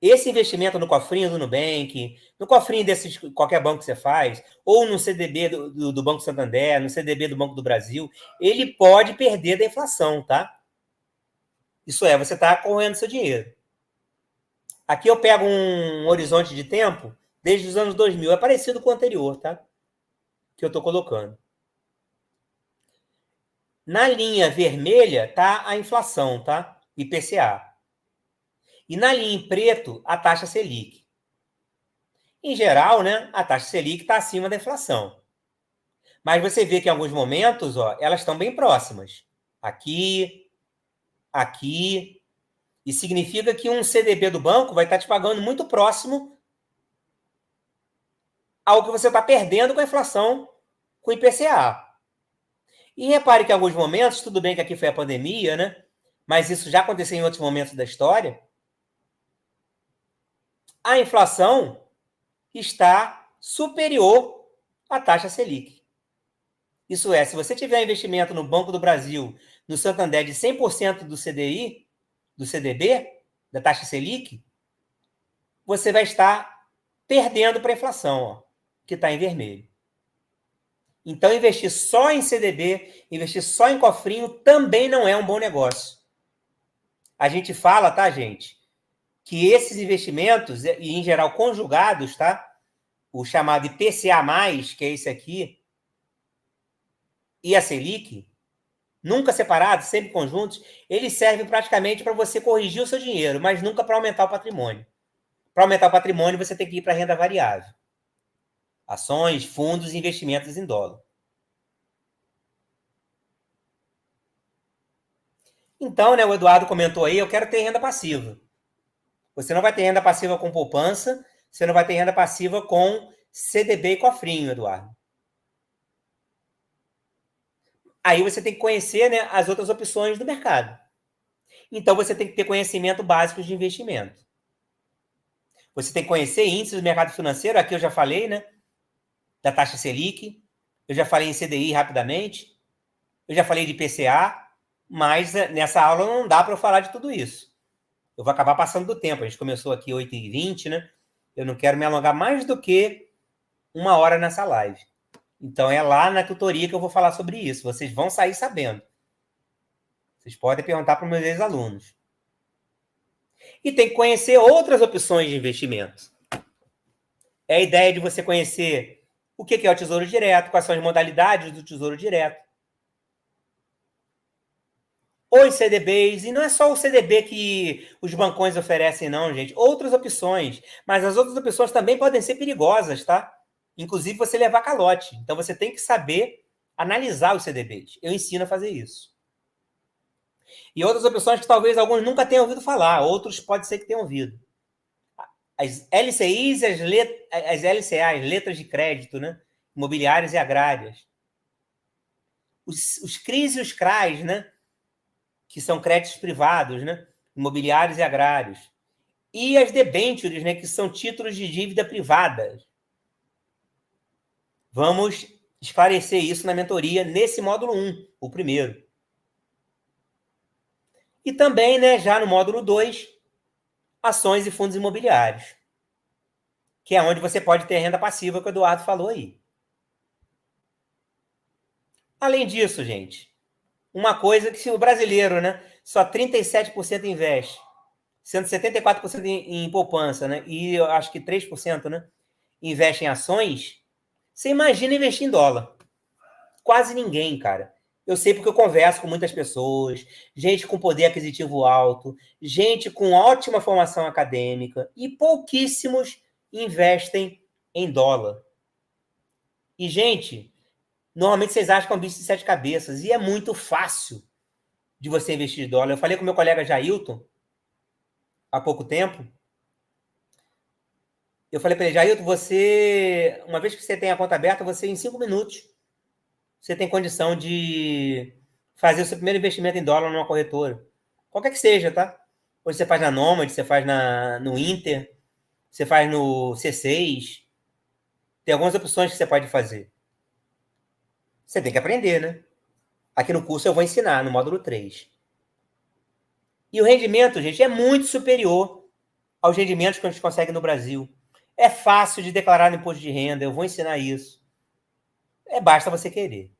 esse investimento no cofrinho do Nubank, no cofrinho desses qualquer banco que você faz, ou no CDB do Banco Santander, no CDB do Banco do Brasil, ele pode perder da inflação, tá? Isso é, você está correndo seu dinheiro. Aqui eu pego um horizonte de tempo desde os anos 2000. É parecido com o anterior, tá? Que eu estou colocando. Na linha vermelha está a inflação, tá? IPCA. E na linha em preto, a taxa Selic. Em geral, né, a taxa Selic está acima da inflação. Mas você vê que em alguns momentos, ó, elas estão bem próximas. Aqui, aqui. E significa que um CDB do banco vai estar te pagando muito próximo ao que você está perdendo com a inflação, com o IPCA. E repare que em alguns momentos, tudo bem que aqui foi a pandemia, né? Mas isso já aconteceu em outros momentos da história. A inflação está superior à taxa Selic. Isso é, se você tiver investimento no Banco do Brasil, no Santander, de 100% do CDI, do CDB, da taxa Selic, você vai estar perdendo para a inflação, ó, que está em vermelho. Então, investir só em CDB, investir só em cofrinho, também não é um bom negócio. A gente fala, tá, gente, que esses investimentos, e em geral conjugados, tá? O chamado IPCA+, que é esse aqui, e a Selic, nunca separados, sempre conjuntos, eles servem praticamente para você corrigir o seu dinheiro, mas nunca para aumentar o patrimônio. Para aumentar o patrimônio, você tem que ir para a renda variável. Ações, fundos e investimentos em dólar. Então, né, o Eduardo comentou aí, eu quero ter renda passiva. Você não vai ter renda passiva com poupança, você não vai ter renda passiva com CDB e cofrinho, Eduardo. Aí você tem que conhecer, né, as outras opções do mercado. Então, você tem que ter conhecimento básico de investimento. Você tem que conhecer índices do mercado financeiro, aqui eu já falei, né, da taxa Selic, eu já falei em CDI rapidamente, Eu já falei de PCA, mas nessa aula não dá para eu falar de tudo isso. Eu vou acabar passando do tempo. A gente começou aqui 8h20, né? Eu não quero me alongar mais do que 1 hora nessa live. Então, é lá na tutoria que eu vou falar sobre isso. Vocês vão sair sabendo. Vocês podem perguntar para os meus ex-alunos. E tem que conhecer outras opções de investimento. É a ideia de você conhecer o que é o Tesouro Direto, quais são as modalidades do Tesouro Direto. Os CDBs, e não é só o CDB que os bancões oferecem, não, gente. Outras opções. Mas as outras opções também podem ser perigosas, tá? Inclusive você levar calote. Então você tem que saber analisar os CDBs. Eu ensino a fazer isso. E outras opções que talvez alguns nunca tenham ouvido falar, outros pode ser que tenham ouvido. As LCIs e as LCAs, letras de crédito, né? Imobiliárias e agrárias. Os CRIs e os CRAs, né? Que são créditos privados, né? Imobiliários e agrários. E as debêntures, né? Que são títulos de dívida privada. Vamos esclarecer isso na mentoria nesse módulo 1, o primeiro. E também, né, já no módulo 2, ações e fundos imobiliários, que é onde você pode ter renda passiva, que o Eduardo falou aí. Além disso, gente, uma coisa que o brasileiro, né, só 37% investe, sendo 74% em poupança, né, e eu acho que 3%, né, investe em ações. Você imagina investir em dólar? Quase ninguém, cara. Eu sei porque eu converso com muitas pessoas, gente com poder aquisitivo alto, gente com ótima formação acadêmica, e pouquíssimos investem em dólar. E, gente, normalmente vocês acham que é um bicho de 7 cabeças, e é muito fácil de você investir em dólar. Eu falei com meu colega Jailton há pouco tempo. Eu falei para ele, Jailton, você, uma vez que você tem a conta aberta, você em 5 minutos, você tem condição de fazer o seu primeiro investimento em dólar numa corretora. Qualquer que seja, tá? Hoje você faz na Nomad, você faz no Inter, você faz no C6. Tem algumas opções que você pode fazer. Você tem que aprender, né? Aqui no curso eu vou ensinar, no módulo 3. E o rendimento, gente, é muito superior aos rendimentos que a gente consegue no Brasil. É fácil de declarar no imposto de renda, eu vou ensinar isso. Basta você querer.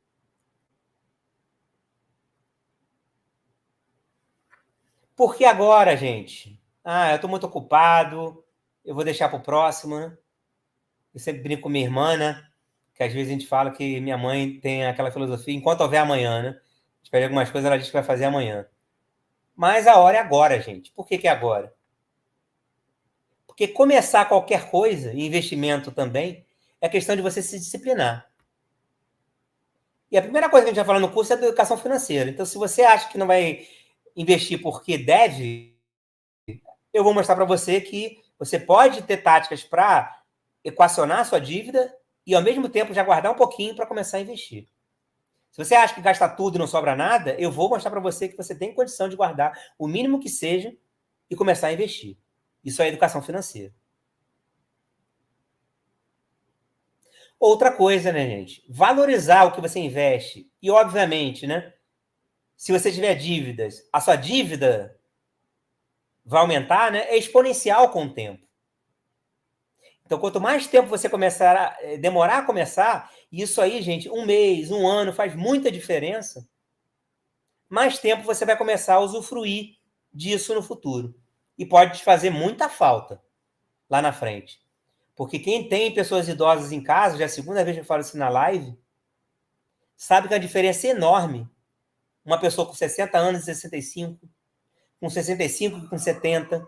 Porque agora, gente? Eu estou muito ocupado, eu vou deixar para o próximo, né? Eu sempre brinco com minha irmã, né? Que às vezes a gente fala que minha mãe tem aquela filosofia, enquanto houver amanhã, né? A gente pede algumas coisas, ela diz que vai fazer amanhã. Mas a hora é agora, gente. Por que é agora? Porque começar qualquer coisa, e investimento também, é questão de você se disciplinar. E a primeira coisa que a gente vai falar no curso é da educação financeira. Então, se você acha que não vai investir porque deve, eu vou mostrar para você que você pode ter táticas para equacionar a sua dívida e, ao mesmo tempo, já guardar um pouquinho para começar a investir. Se você acha que gasta tudo e não sobra nada, eu vou mostrar para você que você tem condição de guardar o mínimo que seja e começar a investir. Isso é educação financeira. Outra coisa, né, gente? Valorizar o que você investe. E, obviamente, né? Se você tiver dívidas, a sua dívida vai aumentar, né? É exponencial com o tempo. Então, quanto mais tempo você demorar a começar, isso aí, gente, 1 mês, 1 ano, faz muita diferença, mais tempo você vai começar a usufruir disso no futuro. E pode te fazer muita falta lá na frente. Porque quem tem pessoas idosas em casa, já é a segunda vez que eu falo isso na live, sabe que a diferença é enorme. Uma pessoa com 60 anos e 65, com 65 e com 70,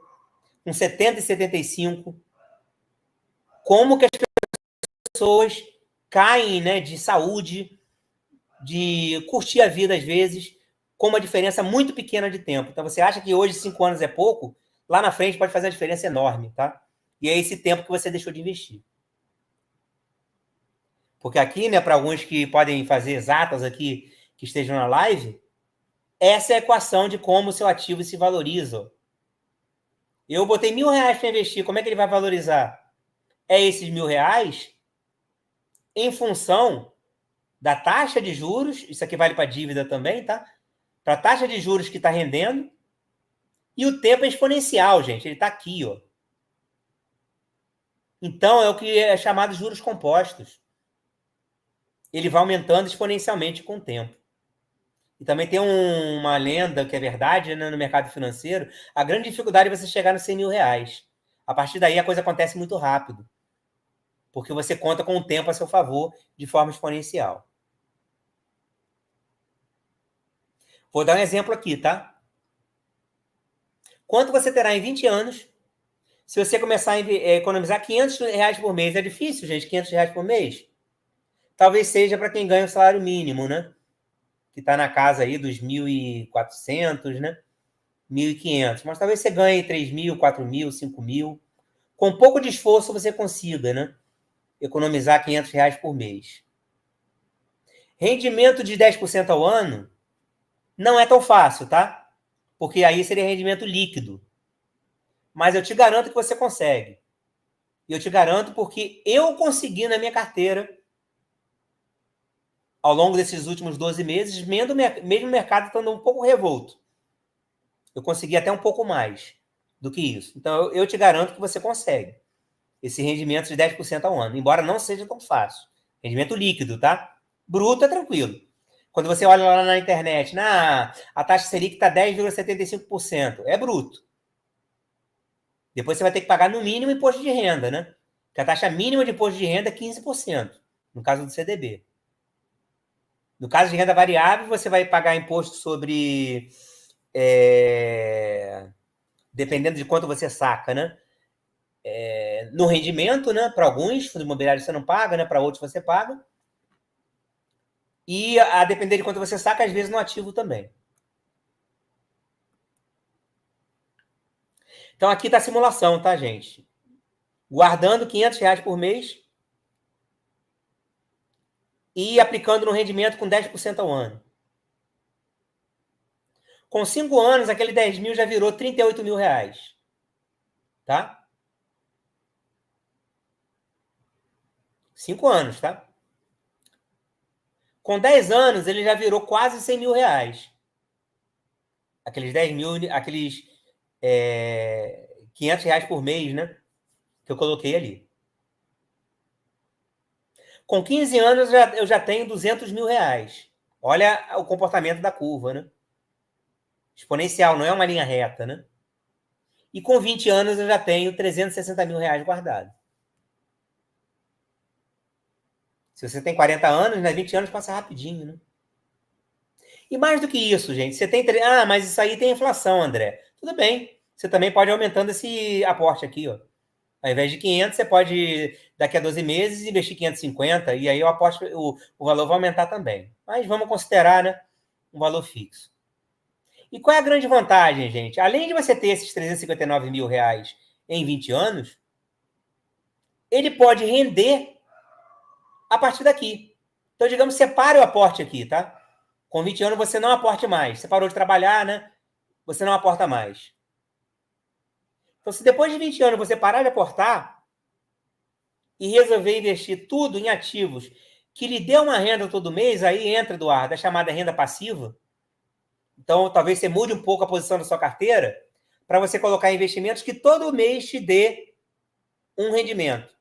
com 70 e 75, como que as pessoas caem, né, de saúde, de curtir a vida às vezes, com uma diferença muito pequena de tempo. Então, você acha que hoje 5 anos é pouco? Lá na frente pode fazer uma diferença enorme, tá? E é esse tempo que você deixou de investir. Porque aqui, né, para alguns que podem fazer exatas aqui, que estejam na live, essa é a equação de como o seu ativo se valoriza. Eu botei R$1.000 para investir, como é que ele vai valorizar? É esses R$1.000 em função da taxa de juros, isso aqui vale para dívida também, tá? Para a taxa de juros que está rendendo, e o tempo é exponencial, gente, ele está aqui, ó. Então, é o que é chamado de juros compostos. Ele vai aumentando exponencialmente com o tempo. E também tem uma lenda que é verdade, né, no mercado financeiro. A grande dificuldade é você chegar nos 100 mil reais. A partir daí, a coisa acontece muito rápido. Porque você conta com o tempo a seu favor de forma exponencial. Vou dar um exemplo aqui, tá? Quanto você terá em 20 anos se você começar a economizar 500 reais por mês? É difícil, gente, 500 reais por mês? Talvez seja para quem ganha o salário mínimo, né? Que está na casa aí dos 1.400, né? 1.500. Mas talvez você ganhe 3 mil, 4 mil, 5 mil. Com um pouco de esforço você consiga, né? Economizar 500 reais por mês. Rendimento de 10% ao ano não é tão fácil, tá? Porque aí seria rendimento líquido. Mas eu te garanto que você consegue. E eu te garanto porque eu consegui na minha carteira, ao longo desses últimos 12 meses, mesmo o mercado estando um pouco revolto. Eu consegui até um pouco mais do que isso. Então, eu te garanto que você consegue esse rendimento de 10% ao ano, embora não seja tão fácil. Rendimento líquido, tá? Bruto é tranquilo. Quando você olha lá na internet, a taxa Selic está 10,75%. É bruto. Depois você vai ter que pagar no mínimo imposto de renda, né? Porque a taxa mínima de imposto de renda é 15%, no caso do CDB. No caso de renda variável, você vai pagar imposto sobre... dependendo de quanto você saca, né? No rendimento, né? Para alguns fundos imobiliários você não paga, né? Para outros você paga. E a depender de quanto você saca, às vezes no ativo também. Então aqui está a simulação, tá, gente? Guardando 500 reais por mês e aplicando no rendimento com 10% ao ano. Com 5 anos, aquele 10 mil já virou 38 mil reais. Tá? 5 anos, tá? Com 10 anos, ele já virou quase 100 mil reais. Aqueles 10 mil, aqueles 500 reais por mês, né? Que eu coloquei ali. Com 15 anos, eu já tenho 200 mil reais. Olha o comportamento da curva, né? Exponencial, não é uma linha reta, né? E com 20 anos, eu já tenho 360 mil reais guardado. Se você tem 40 anos, né, 20 anos passa rapidinho, né? E mais do que isso, gente, você tem... mas isso aí tem inflação, André. Tudo bem. Você também pode ir aumentando esse aporte aqui, ó. Ao invés de 500, você pode, daqui a 12 meses, investir 550, e aí o valor vai aumentar também. Mas vamos considerar, né, um valor fixo. E qual é a grande vantagem, gente? Além de você ter esses 359 mil reais em 20 anos, ele pode render a partir daqui. Então, digamos, separe o aporte aqui, tá? Com 20 anos, você não aporte mais. Você parou de trabalhar, né? Você não aporta mais. Então, se depois de 20 anos você parar de aportar e resolver investir tudo em ativos que lhe dê uma renda todo mês, aí entra, Eduardo, a chamada renda passiva. Então, talvez você mude um pouco a posição da sua carteira para você colocar investimentos que todo mês te dê um rendimento.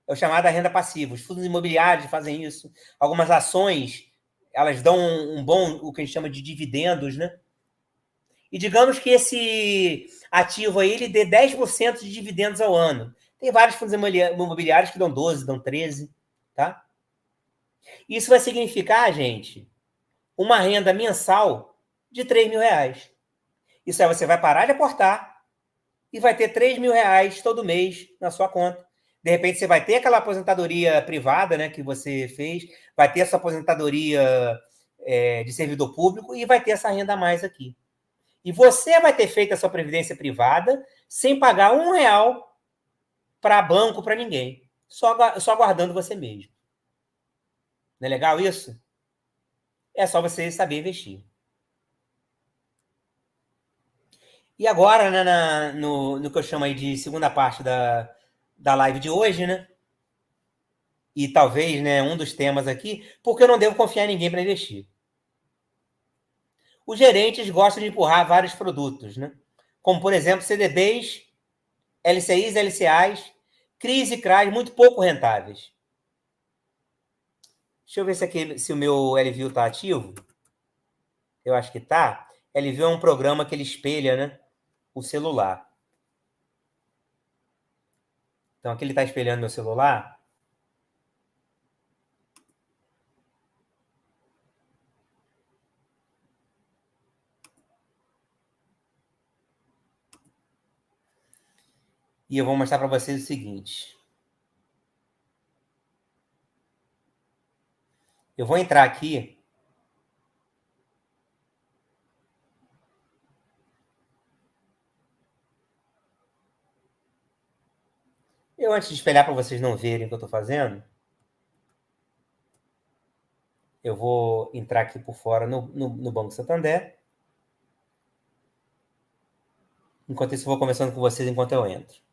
É o chamado renda passiva. Os fundos imobiliários fazem isso. Algumas ações, elas dão um bom, o que a gente chama de dividendos, né? E digamos que esse ativo aí, ele dê 10% de dividendos ao ano. Tem vários fundos imobiliários que dão 12, dão 13, tá? Isso vai significar, gente, uma renda mensal de 3 mil reais. Isso aí você vai parar de aportar e vai ter 3 mil reais todo mês na sua conta. De repente, você vai ter aquela aposentadoria privada, né, que você fez, vai ter essa aposentadoria de servidor público e vai ter essa renda a mais aqui. E você vai ter feito a sua previdência privada sem pagar R$1 para banco, para ninguém. Só guardando você mesmo. Não é legal isso? É só você saber investir. E agora, né, no que eu chamo aí de segunda parte da live de hoje, né? e talvez, né, um dos temas aqui, porque eu não devo confiar em ninguém para investir. Os gerentes gostam de empurrar vários produtos, né? Como, por exemplo, CDBs, LCIs, LCAs, CRIs e CRAs muito pouco rentáveis. Deixa eu ver se o meu LVIO está ativo. Eu acho que está. LVIO é um programa que ele espelha, né, o celular. Então, aqui ele está espelhando meu celular. E eu vou mostrar para vocês o seguinte. Eu vou entrar aqui. Eu, antes de espelhar para vocês não verem o que eu estou fazendo, eu vou entrar aqui por fora no Banco Santander. Enquanto isso, eu vou conversando com vocês enquanto eu entro.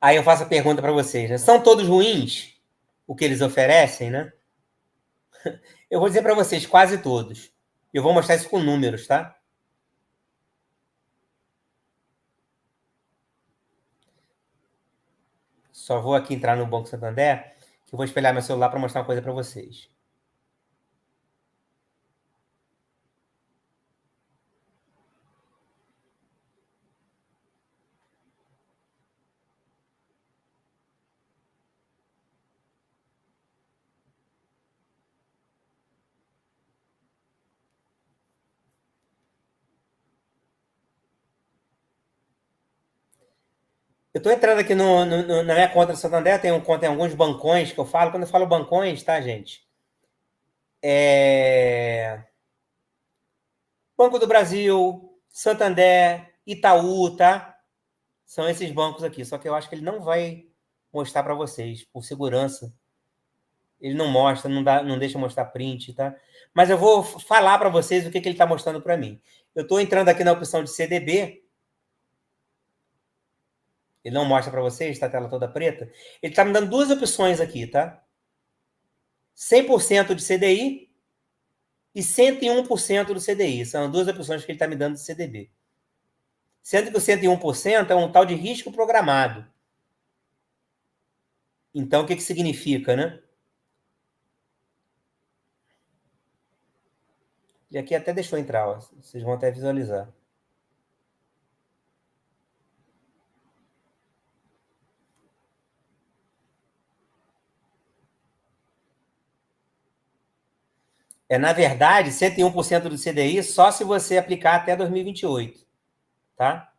Aí eu faço a pergunta para vocês, né? São todos ruins o que eles oferecem, né? Eu vou dizer para vocês, quase todos. Eu vou mostrar isso com números, tá? Só vou aqui entrar no Banco Santander, que eu vou espelhar meu celular para mostrar uma coisa para vocês. Eu estou entrando aqui na minha conta do Santander, tenho conta em alguns bancões que eu falo. Quando eu falo bancões, tá, gente? Banco do Brasil, Santander, Itaú, tá? São esses bancos aqui. Só que eu acho que ele não vai mostrar para vocês, por segurança. Ele não mostra, não deixa mostrar print, tá? Mas eu vou falar para vocês o que ele está mostrando para mim. Eu estou entrando aqui na opção de CDB. Ele não mostra para vocês, está a tela toda preta. Ele está me dando duas opções aqui, tá? 100% de CDI e 101% do CDI. São duas opções que ele está me dando de CDB. Sendo que o 101% é um tal de risco programado. Então, o que significa, né? E aqui até deixou entrar, ó. Vocês vão até visualizar. Na verdade, 101% do CDI só se você aplicar até 2028, tá?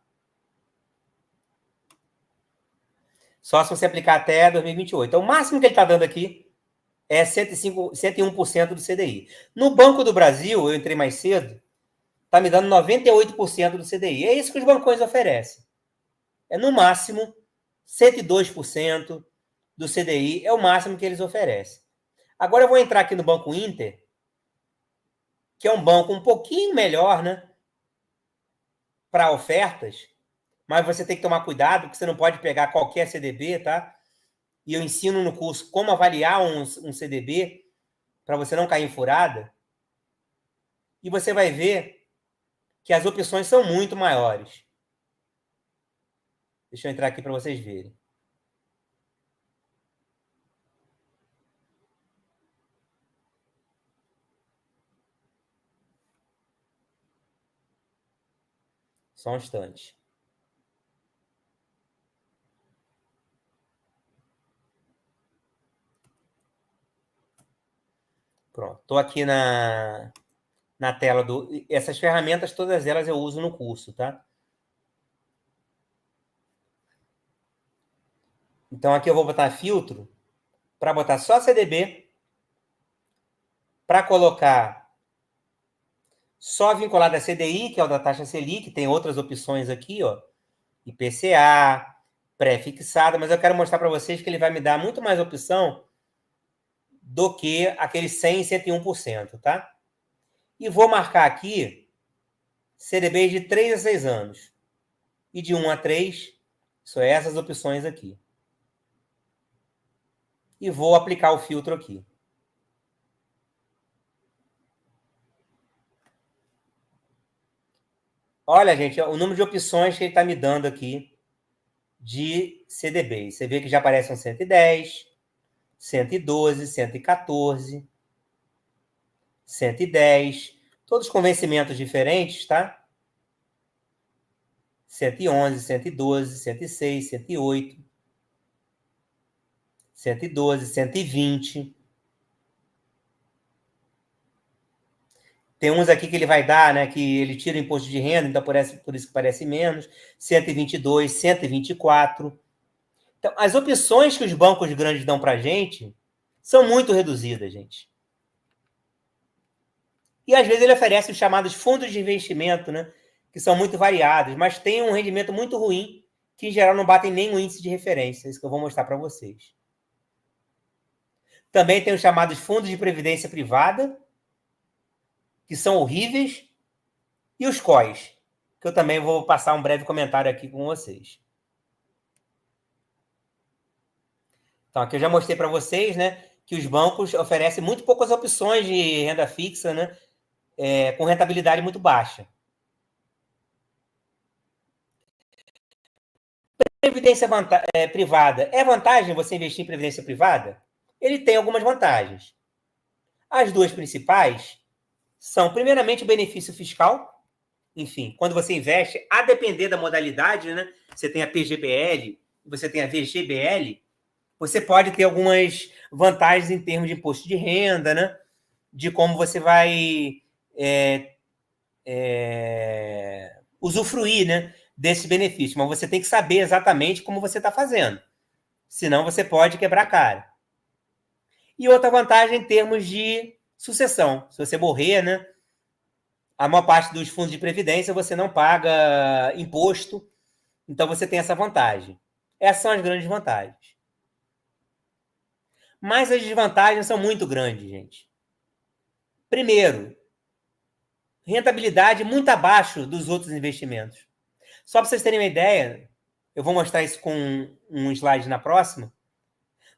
Só se você aplicar até 2028. Então, o máximo que ele está dando aqui é 101% do CDI. No Banco do Brasil, eu entrei mais cedo, está me dando 98% do CDI. É isso que os bancões oferecem. No máximo, 102% do CDI é o máximo que eles oferecem. Agora eu vou entrar aqui no Banco Inter, que é um banco um pouquinho melhor, né, para ofertas, mas você tem que tomar cuidado, porque você não pode pegar qualquer CDB, tá? E eu ensino no curso como avaliar um CDB para você não cair em furada. E você vai ver que as opções são muito maiores. Deixa eu entrar aqui para vocês verem. Só um instante. Pronto. Estou aqui na tela do... Essas ferramentas, todas elas eu uso no curso, tá? Então, aqui eu vou botar filtro para botar só CDB, para colocar só vinculado a CDI, que é o da taxa Selic, tem outras opções aqui, ó, IPCA, pré-fixada, mas eu quero mostrar para vocês que ele vai me dar muito mais opção do que aquele 100% e 101%, tá? E vou marcar aqui CDBs de 3 a 6 anos. E de 1 a 3, são essas opções aqui. E vou aplicar o filtro aqui. Olha, gente, o número de opções que ele está me dando aqui de CDB. Você vê que já aparecem 110, 112, 114, 110. Todos com vencimentos diferentes, tá? 111, 112, 106, 108, 112, 120. Tem uns aqui que ele vai dar, né? Que ele tira o imposto de renda, então por isso que parece menos. 122, 124. Então, as opções que os bancos grandes dão para a gente são muito reduzidas, gente. E às vezes ele oferece os chamados fundos de investimento, né? Que são muito variados, mas tem um rendimento muito ruim, que em geral não batem nem o índice de referência. Isso que eu vou mostrar para vocês. Também tem os chamados fundos de previdência privada, que são horríveis, e os COIs, que eu também vou passar um breve comentário aqui com vocês. Então, aqui eu já mostrei para vocês, né, que os bancos oferecem muito poucas opções de renda fixa, né, com rentabilidade muito baixa. Previdência privada. É vantagem você investir em previdência privada? Ele tem algumas vantagens. As duas principais são, primeiramente, o benefício fiscal. Enfim, quando você investe, a depender da modalidade, né? Você tem a PGBL, você tem a VGBL, você pode ter algumas vantagens em termos de imposto de renda, né? De como você vai usufruir, né, desse benefício. Mas você tem que saber exatamente como você está fazendo. Senão você pode quebrar a cara. E outra vantagem em termos de sucessão. Se você morrer, né, a maior parte dos fundos de previdência você não paga imposto, então você tem essa vantagem. Essas são as grandes vantagens. Mas as desvantagens são muito grandes, gente. Primeiro, rentabilidade muito abaixo dos outros investimentos. Só para vocês terem uma ideia, eu vou mostrar isso com um slide na próxima,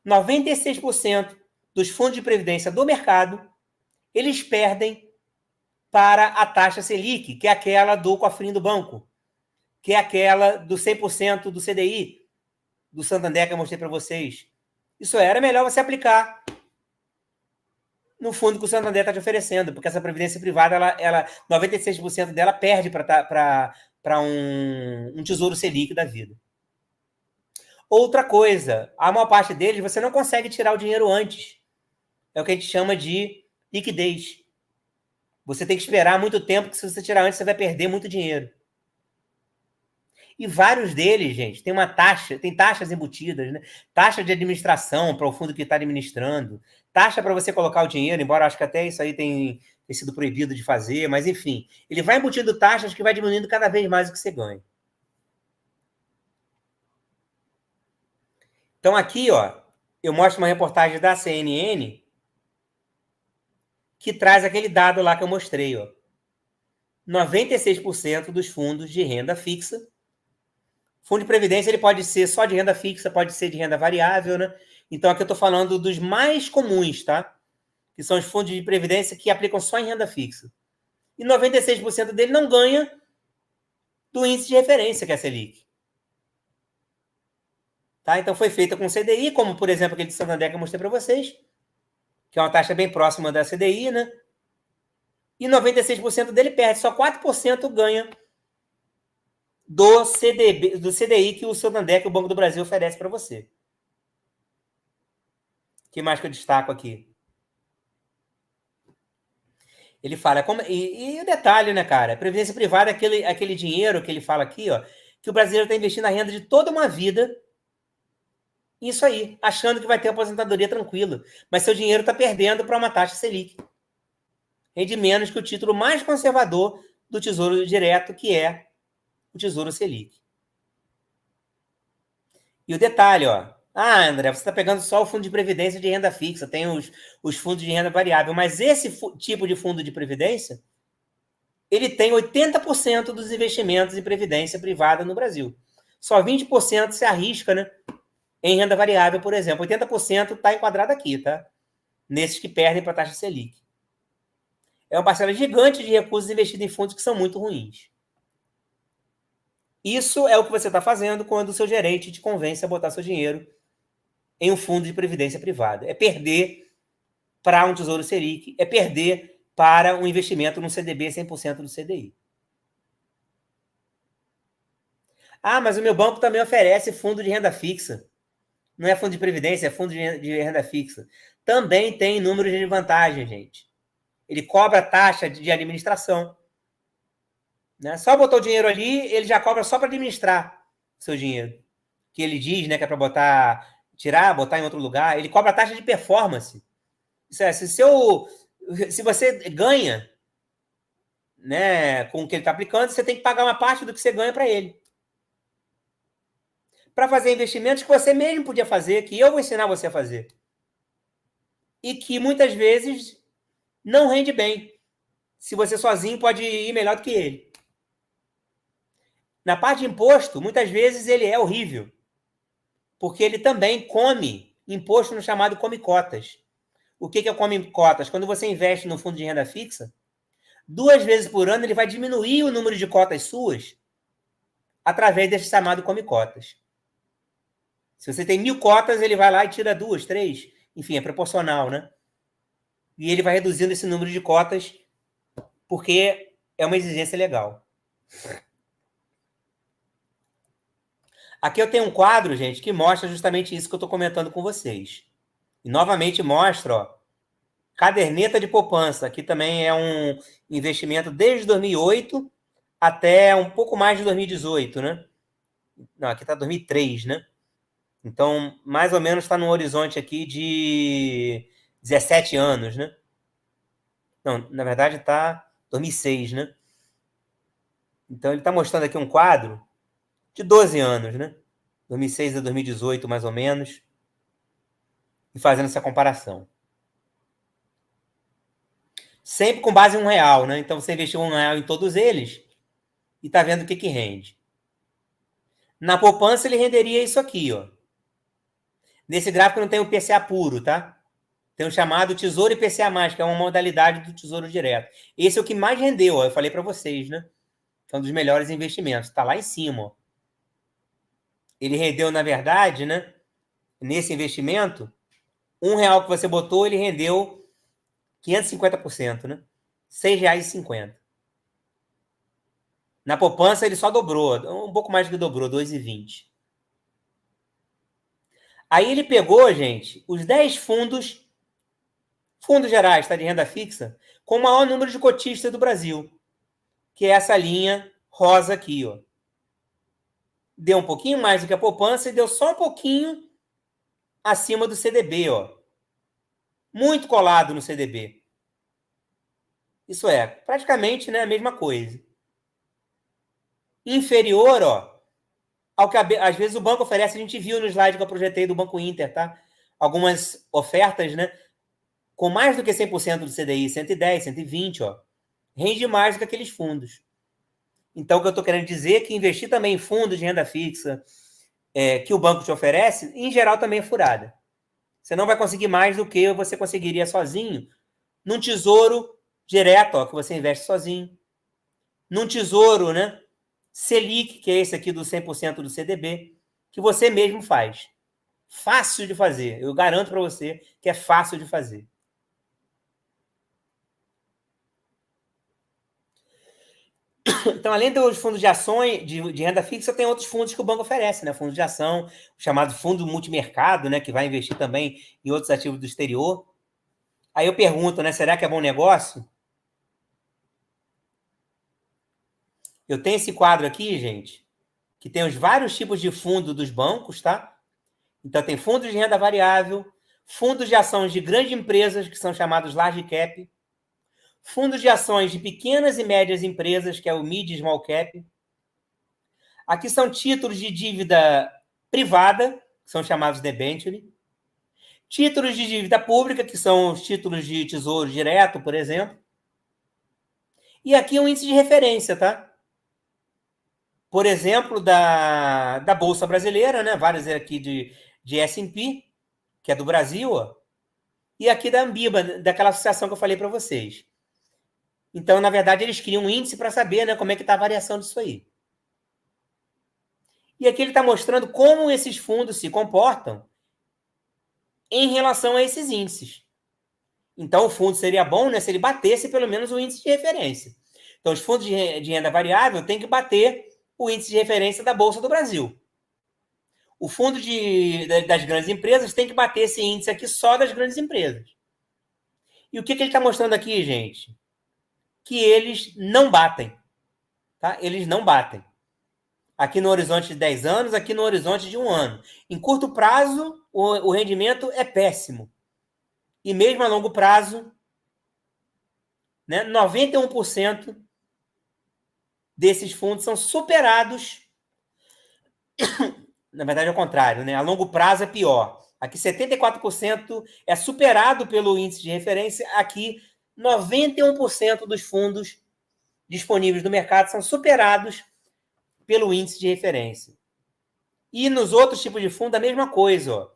96% dos fundos de previdência do mercado, eles perdem para a taxa Selic, que é aquela do cofrinho do banco, que é aquela do 100% do CDI, do Santander que eu mostrei para vocês. Isso era melhor você aplicar no fundo que o Santander está te oferecendo, porque essa previdência privada, ela 96% dela perde para um tesouro Selic da vida. Outra coisa, a maior parte deles você não consegue tirar o dinheiro antes. É o que a gente chama de liquidez. Você tem que esperar muito tempo, que se você tirar antes, você vai perder muito dinheiro. E vários deles, gente, tem taxas embutidas, né? Taxa de administração para o fundo que está administrando, taxa para você colocar o dinheiro, embora acho que até isso aí tem sido proibido de fazer, mas enfim, ele vai embutindo taxas que vai diminuindo cada vez mais o que você ganha. Então aqui, ó, eu mostro uma reportagem da CNN que traz aquele dado lá que eu mostrei, ó. 96% dos fundos de renda fixa. Fundo de previdência, ele pode ser só de renda fixa, pode ser de renda variável, né? Então, aqui eu estou falando dos mais comuns, tá? Que são os fundos de previdência que aplicam só em renda fixa. E 96% dele não ganha do índice de referência, que é a Selic. Tá? Então, foi feita com CDI, como, por exemplo, aquele de Santander que eu mostrei para vocês, que é uma taxa bem próxima da CDI, né? E 96% dele perde, só 4% ganha do CDI que o Santander, que o Banco do Brasil oferece para você. O que mais que eu destaco aqui? Ele fala... E o detalhe, né, cara? Previdência privada é aquele dinheiro que ele fala aqui, ó, que o brasileiro está investindo na renda de toda uma vida. Isso aí, achando que vai ter aposentadoria tranquila. Mas seu dinheiro está perdendo para uma taxa Selic. Rende menos que o título mais conservador do Tesouro Direto, que é o Tesouro Selic. E o detalhe, ó. Ah, André, você está pegando só o fundo de previdência de renda fixa, tem os fundos de renda variável, mas esse tipo de fundo de previdência, ele tem 80% dos investimentos em previdência privada no Brasil. Só 20% se arrisca, né, em renda variável, por exemplo. 80% está enquadrado aqui, tá? Nesses que perdem para a taxa Selic. É uma parcela gigante de recursos investidos em fundos que são muito ruins. Isso é o que você está fazendo quando o seu gerente te convence a botar seu dinheiro em um fundo de previdência privada. É perder para um Tesouro Selic, é perder para um investimento num CDB 100% do CDI. Ah, mas o meu banco também oferece fundo de renda fixa. Não é fundo de previdência, é fundo de renda fixa. Também tem números de vantagem, gente. Ele cobra taxa de administração. Né? Só botou o dinheiro ali, ele já cobra só para administrar o seu dinheiro. Que ele diz, né, que é para botar em outro lugar. Ele cobra taxa de performance. Isso é, se você ganha, né, com o que ele está aplicando, você tem que pagar uma parte do que você ganha para ele. Para fazer investimentos que você mesmo podia fazer, que eu vou ensinar você a fazer. E que muitas vezes não rende bem. Se você sozinho pode ir melhor do que ele. Na parte de imposto, muitas vezes ele é horrível. Porque ele também come imposto no chamado come-cotas. O que é o come-cotas? Quando você investe no fundo de renda fixa, 2 vezes por ano ele vai diminuir o número de cotas suas através desse chamado come-cotas. Se você tem 1.000 cotas, ele vai lá e tira 2, 3. Enfim, é proporcional, né? E ele vai reduzindo esse número de cotas porque é uma exigência legal. Aqui eu tenho um quadro, gente, que mostra justamente isso que eu estou comentando com vocês. E novamente mostra, ó, caderneta de poupança. Aqui também é um investimento desde 2008 até um pouco mais de 2018, né? Não, aqui está 2003, né? Então, mais ou menos está no horizonte aqui de 17 anos, né? Não, na verdade está 2006, né? Então, ele está mostrando aqui um quadro de 12 anos, né? 2006 a 2018, mais ou menos. E fazendo essa comparação. Sempre com base em R$1, né? Então, você investiu R$1 em todos eles e está vendo o que rende. Na poupança, ele renderia isso aqui, ó. Nesse gráfico não tem o PCA puro, tá? Tem o chamado Tesouro IPCA+, que é uma modalidade do Tesouro Direto. Esse é o que mais rendeu, ó, eu falei para vocês, né? É um dos melhores investimentos. Está lá em cima, ó. Ele rendeu, na verdade, né? Nesse investimento, R$1 que você botou, ele rendeu 550%, né? R$6,50. Na poupança, ele só dobrou, um pouco mais do que dobrou, 2,20. Aí ele pegou, gente, os 10 fundos gerais, tá, de renda fixa, com o maior número de cotistas do Brasil, que é essa linha rosa aqui, ó. Deu um pouquinho mais do que a poupança e deu só um pouquinho acima do CDB, ó. Muito colado no CDB. Isso é, praticamente, né, a mesma coisa. Inferior, ó, ao que às vezes o banco oferece. A gente viu no slide que eu projetei do Banco Inter, tá? Algumas ofertas, né, com mais do que 100% do CDI, 110, 120, ó, rende mais do que aqueles fundos. Então, o que eu estou querendo dizer é que investir também em fundos de renda fixa que o banco te oferece, em geral, também é furada. Você não vai conseguir mais do que você conseguiria sozinho num tesouro direto, ó, que você investe sozinho. Num tesouro, né, Selic, que é esse aqui do 100% do CDB, que você mesmo faz. Fácil de fazer. Eu garanto para você que é fácil de fazer. Então, além dos fundos de ações, de renda fixa, tem outros fundos que o banco oferece, né? Fundos de ação, o chamado fundo multimercado, né? Que vai investir também em outros ativos do exterior. Aí eu pergunto, né? Será que é bom negócio? Eu tenho esse quadro aqui, gente, que tem os vários tipos de fundo dos bancos, tá? Então, tem fundos de renda variável, fundos de ações de grandes empresas, que são chamados large cap, fundos de ações de pequenas e médias empresas, que é o mid e small cap. Aqui são títulos de dívida privada, que são chamados debenture. Títulos de dívida pública, que são os títulos de tesouro direto, por exemplo. E aqui um índice de referência, tá? Por exemplo, da Bolsa Brasileira, né? Vários aqui de S&P, que é do Brasil, ó. E aqui da Anbiba, daquela associação que eu falei para vocês. Então, na verdade, eles criam um índice para saber, né, como é que está a variação disso aí. E aqui ele está mostrando como esses fundos se comportam em relação a esses índices. Então, o fundo seria bom, né, se ele batesse pelo menos o índice de referência. Então, os fundos de renda variável têm que bater o índice de referência da Bolsa do Brasil. O fundo das grandes empresas tem que bater esse índice aqui só das grandes empresas. E o que ele está mostrando aqui, gente? Que eles não batem. Tá? Eles não batem. Aqui no horizonte de 10 anos, aqui no horizonte de 1 ano. Em curto prazo, o rendimento é péssimo. E mesmo a longo prazo, né, 91% desses fundos são superados. Na verdade, é o contrário, né? A longo prazo é pior. Aqui, 74% é superado pelo índice de referência. Aqui, 91% dos fundos disponíveis no mercado são superados pelo índice de referência. E nos outros tipos de fundo, a mesma coisa. Ó.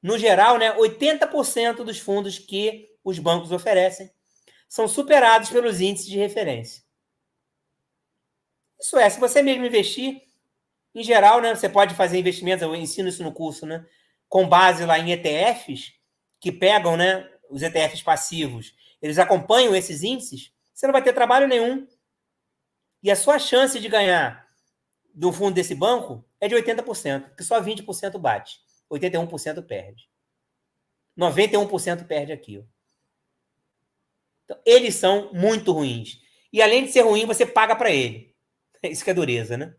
No geral, né, 80% dos fundos que os bancos oferecem são superados pelos índices de referência. Isso é, se você mesmo investir, em geral, né, você pode fazer investimentos, eu ensino isso no curso, né, com base lá em ETFs, que pegam, né, os ETFs passivos, eles acompanham esses índices, você não vai ter trabalho nenhum. E a sua chance de ganhar do fundo desse banco é de 80%, porque só 20% bate. 81% perde. 91% perde aqui. Ó. Então, eles são muito ruins. E além de ser ruim, você paga para ele. Isso que é dureza, né?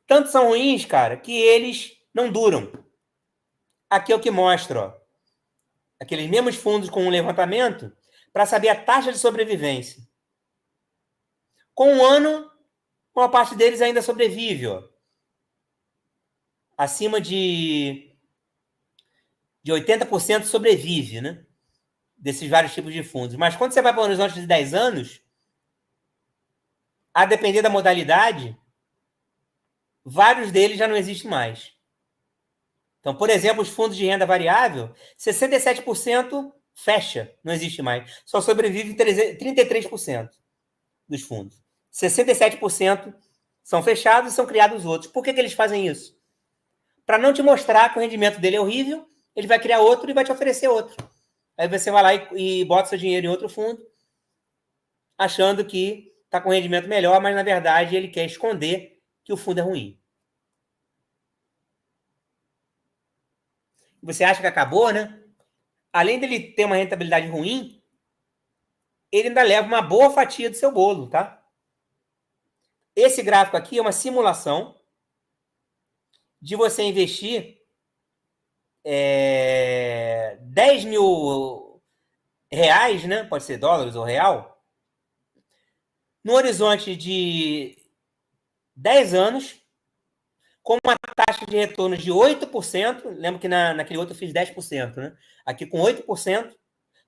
Tanto são ruins, cara, que eles não duram. Aqui é o que mostra, ó. Aqueles mesmos fundos com um levantamento para saber a taxa de sobrevivência. Com 1 ano, uma parte deles ainda sobrevive, ó. Acima de 80% sobrevive, né? Desses vários tipos de fundos. Mas quando você vai para o horizonte de 10 anos, a depender da modalidade, vários deles já não existem mais. Então, por exemplo, os fundos de renda variável, 67% fecha, não existe mais. Só sobrevive 33% dos fundos. 67% são fechados e são criados outros. Por que eles fazem isso? Para não te mostrar que o rendimento dele é horrível, ele vai criar outro e vai te oferecer outro. Aí você vai lá e bota seu dinheiro em outro fundo, achando que está com rendimento melhor, mas na verdade ele quer esconder que o fundo é ruim. Você acha que acabou, né? Além dele ter uma rentabilidade ruim, ele ainda leva uma boa fatia do seu bolo, tá? Esse gráfico aqui é uma simulação de você investir 10 mil reais, né? Pode ser dólares ou real, no horizonte de 10 anos, com uma taxa de retorno de 8%, lembra que naquele outro eu fiz 10%, né? Aqui com 8%,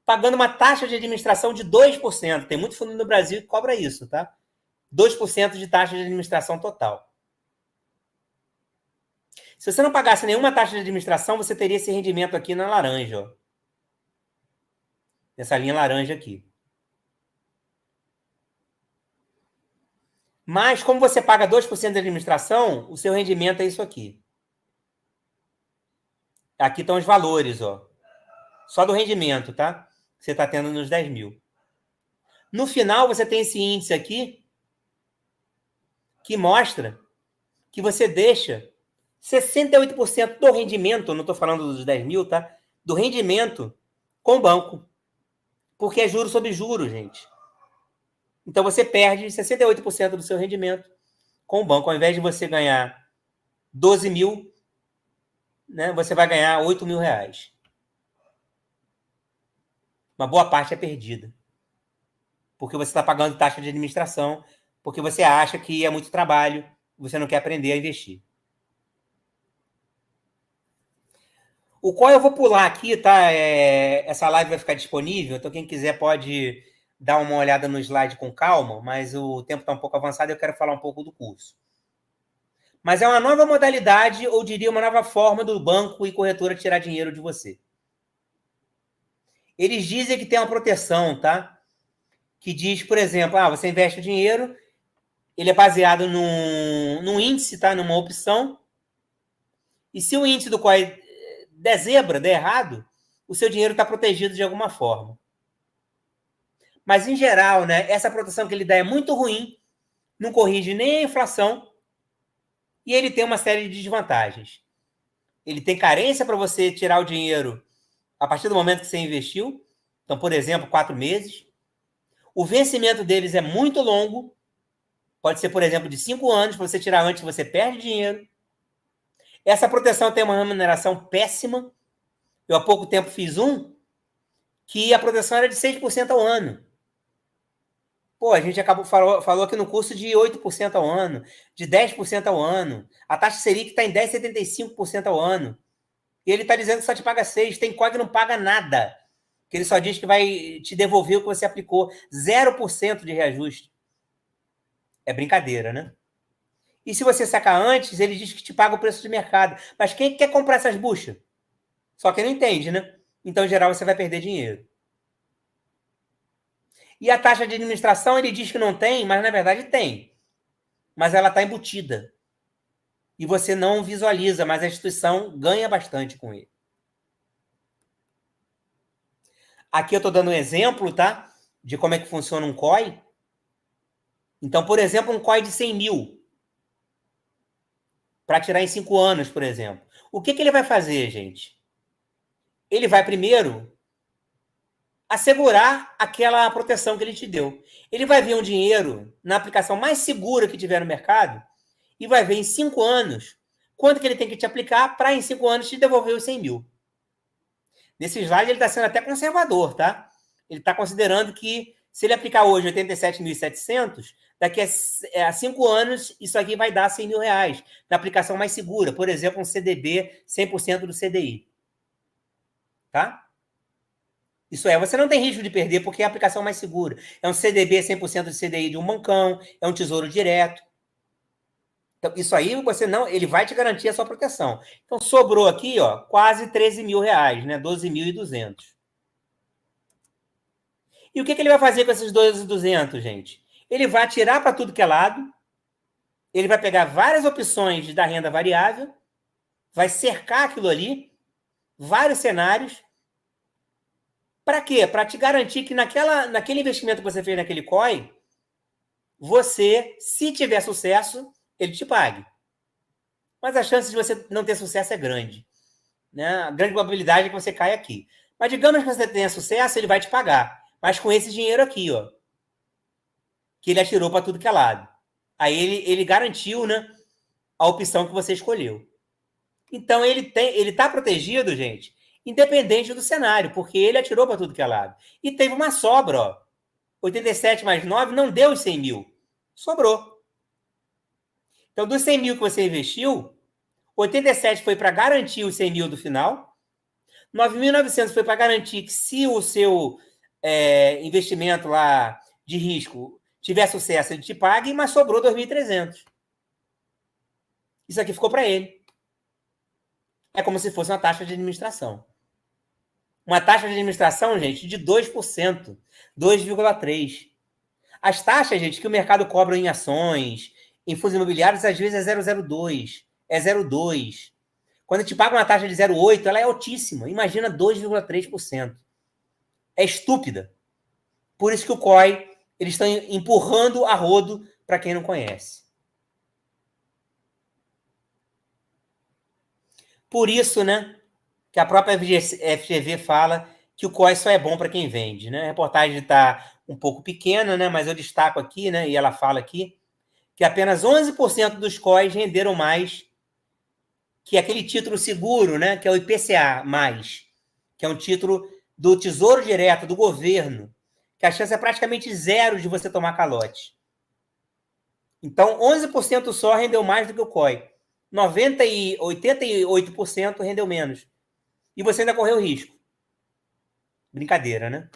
pagando uma taxa de administração de 2%. Tem muito fundo no Brasil que cobra isso, tá? 2% de taxa de administração total. Se você não pagasse nenhuma taxa de administração, você teria esse rendimento aqui na laranja, ó. Nessa linha laranja aqui. Mas, como você paga 2% de administração, o seu rendimento é isso aqui. Aqui estão os valores, ó. Só do rendimento, tá? Que você está tendo nos 10 mil. No final, você tem esse índice aqui que mostra que você deixa 68% do rendimento, não estou falando dos 10 mil, tá? Do rendimento com o banco. Porque é juros sobre juros, gente. Então, você perde 68% do seu rendimento com o banco. Ao invés de você ganhar 12 mil, né, você vai ganhar 8 mil reais. Uma boa parte é perdida. Porque você está pagando taxa de administração, porque você acha que é muito trabalho, você não quer aprender a investir. O qual eu vou pular aqui, tá? Essa live vai ficar disponível, então quem quiser pode dar uma olhada no slide com calma, mas o tempo está um pouco avançado e eu quero falar um pouco do curso. Mas é uma nova modalidade, ou diria uma nova forma do banco e corretora tirar dinheiro de você. Eles dizem que tem uma proteção, tá? Que diz, por exemplo, você investe o dinheiro, ele é baseado num índice, tá? Numa opção. E se o índice do COI der zebra, der errado, o seu dinheiro está protegido de alguma forma. Mas, em geral, né, essa proteção que ele dá é muito ruim, não corrige nem a inflação, e ele tem uma série de desvantagens. Ele tem carência para você tirar o dinheiro a partir do momento que você investiu. Então, por exemplo, 4 meses. O vencimento deles é muito longo. Pode ser, por exemplo, de 5 anos. Para você tirar antes, você perde dinheiro. Essa proteção tem uma remuneração péssima. Eu, há pouco tempo, fiz que a proteção era de 6% ao ano. Pô, a gente falou aqui no curso de 8% ao ano, de 10% ao ano. A taxa Selic está em 10,75% ao ano. E ele está dizendo que só te paga 6%. Tem COI que não paga nada. Que ele só diz que vai te devolver o que você aplicou. 0% de reajuste. É brincadeira, né? E se você sacar antes, ele diz que te paga o preço de mercado. Mas quem quer comprar essas buchas? Só quem não entende, né? Então, em geral, você vai perder dinheiro. E a taxa de administração, ele diz que não tem, mas na verdade tem. Mas ela está embutida. E você não visualiza, mas a instituição ganha bastante com ele. Aqui eu estou dando um exemplo, tá? De como é que funciona um COI. Então, por exemplo, um COI de 100 mil. Para tirar em 5 anos, por exemplo. O que ele vai fazer, gente? Ele vai primeiro assegurar aquela proteção que ele te deu. Ele vai ver um dinheiro na aplicação mais segura que tiver no mercado e vai ver em 5 anos quanto que ele tem que te aplicar para em 5 anos te devolver os 100 mil. Nesse slide ele está sendo até conservador, tá? Ele está considerando que se ele aplicar hoje 87.700, daqui a 5 anos isso aqui vai dar 100 mil reais na aplicação mais segura. Por exemplo, um CDB 100% do CDI. Tá? Isso é, você não tem risco de perder porque é a aplicação mais segura. É um CDB 100% de CDI de um bancão, é um tesouro direto. Então, isso aí você não, ele vai te garantir a sua proteção. Então, sobrou aqui, ó, quase 13 mil reais, né? 12.200. E o que ele vai fazer com esses 12.200, gente? Ele vai tirar para tudo que é lado, ele vai pegar várias opções da renda variável, vai cercar aquilo ali, vários cenários. Para quê? Para te garantir que naquele investimento que você fez naquele COI, você, se tiver sucesso, ele te pague. Mas a chance de você não ter sucesso é grande. Né? A grande probabilidade é que você caia aqui. Mas digamos que você tenha sucesso, ele vai te pagar. Mas com esse dinheiro aqui, ó, que ele atirou para tudo que é lado. Aí ele garantiu, né, a opção que você escolheu. Então, ele está protegido, gente, independente do cenário, porque ele atirou para tudo que é lado. E teve uma sobra, ó. 87 mais 9 não deu os 100 mil. Sobrou. Então, dos 100 mil que você investiu, 87 foi para garantir os 100 mil do final, 9.900 foi para garantir que se o seu investimento lá de risco tiver sucesso, ele te pague, mas sobrou 2.300. Isso aqui ficou para ele. É como se fosse uma taxa de administração. Uma taxa de administração, gente, de 2%, 2,3%. As taxas, gente, que o mercado cobra em ações, em fundos imobiliários, às vezes é 0,02%, é 0,2%. Quando te paga uma taxa de 0,8%, ela é altíssima. Imagina 2,3%. É estúpida. Por isso que o COI, eles estão empurrando a rodo para quem não conhece. Por isso, né, que a própria FGV fala que o COI só é bom para quem vende, né? A reportagem está um pouco pequena, né, mas eu destaco aqui, né, e ela fala aqui, que apenas 11% dos COIs renderam mais que aquele título seguro, né, que é o IPCA+, que é um título do Tesouro Direto, do governo, que a chance é praticamente zero de você tomar calote. Então, 11% só rendeu mais do que o COI. 88% rendeu menos. E você ainda correu risco. Brincadeira, né?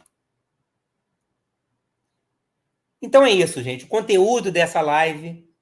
Então é isso, gente. O conteúdo dessa live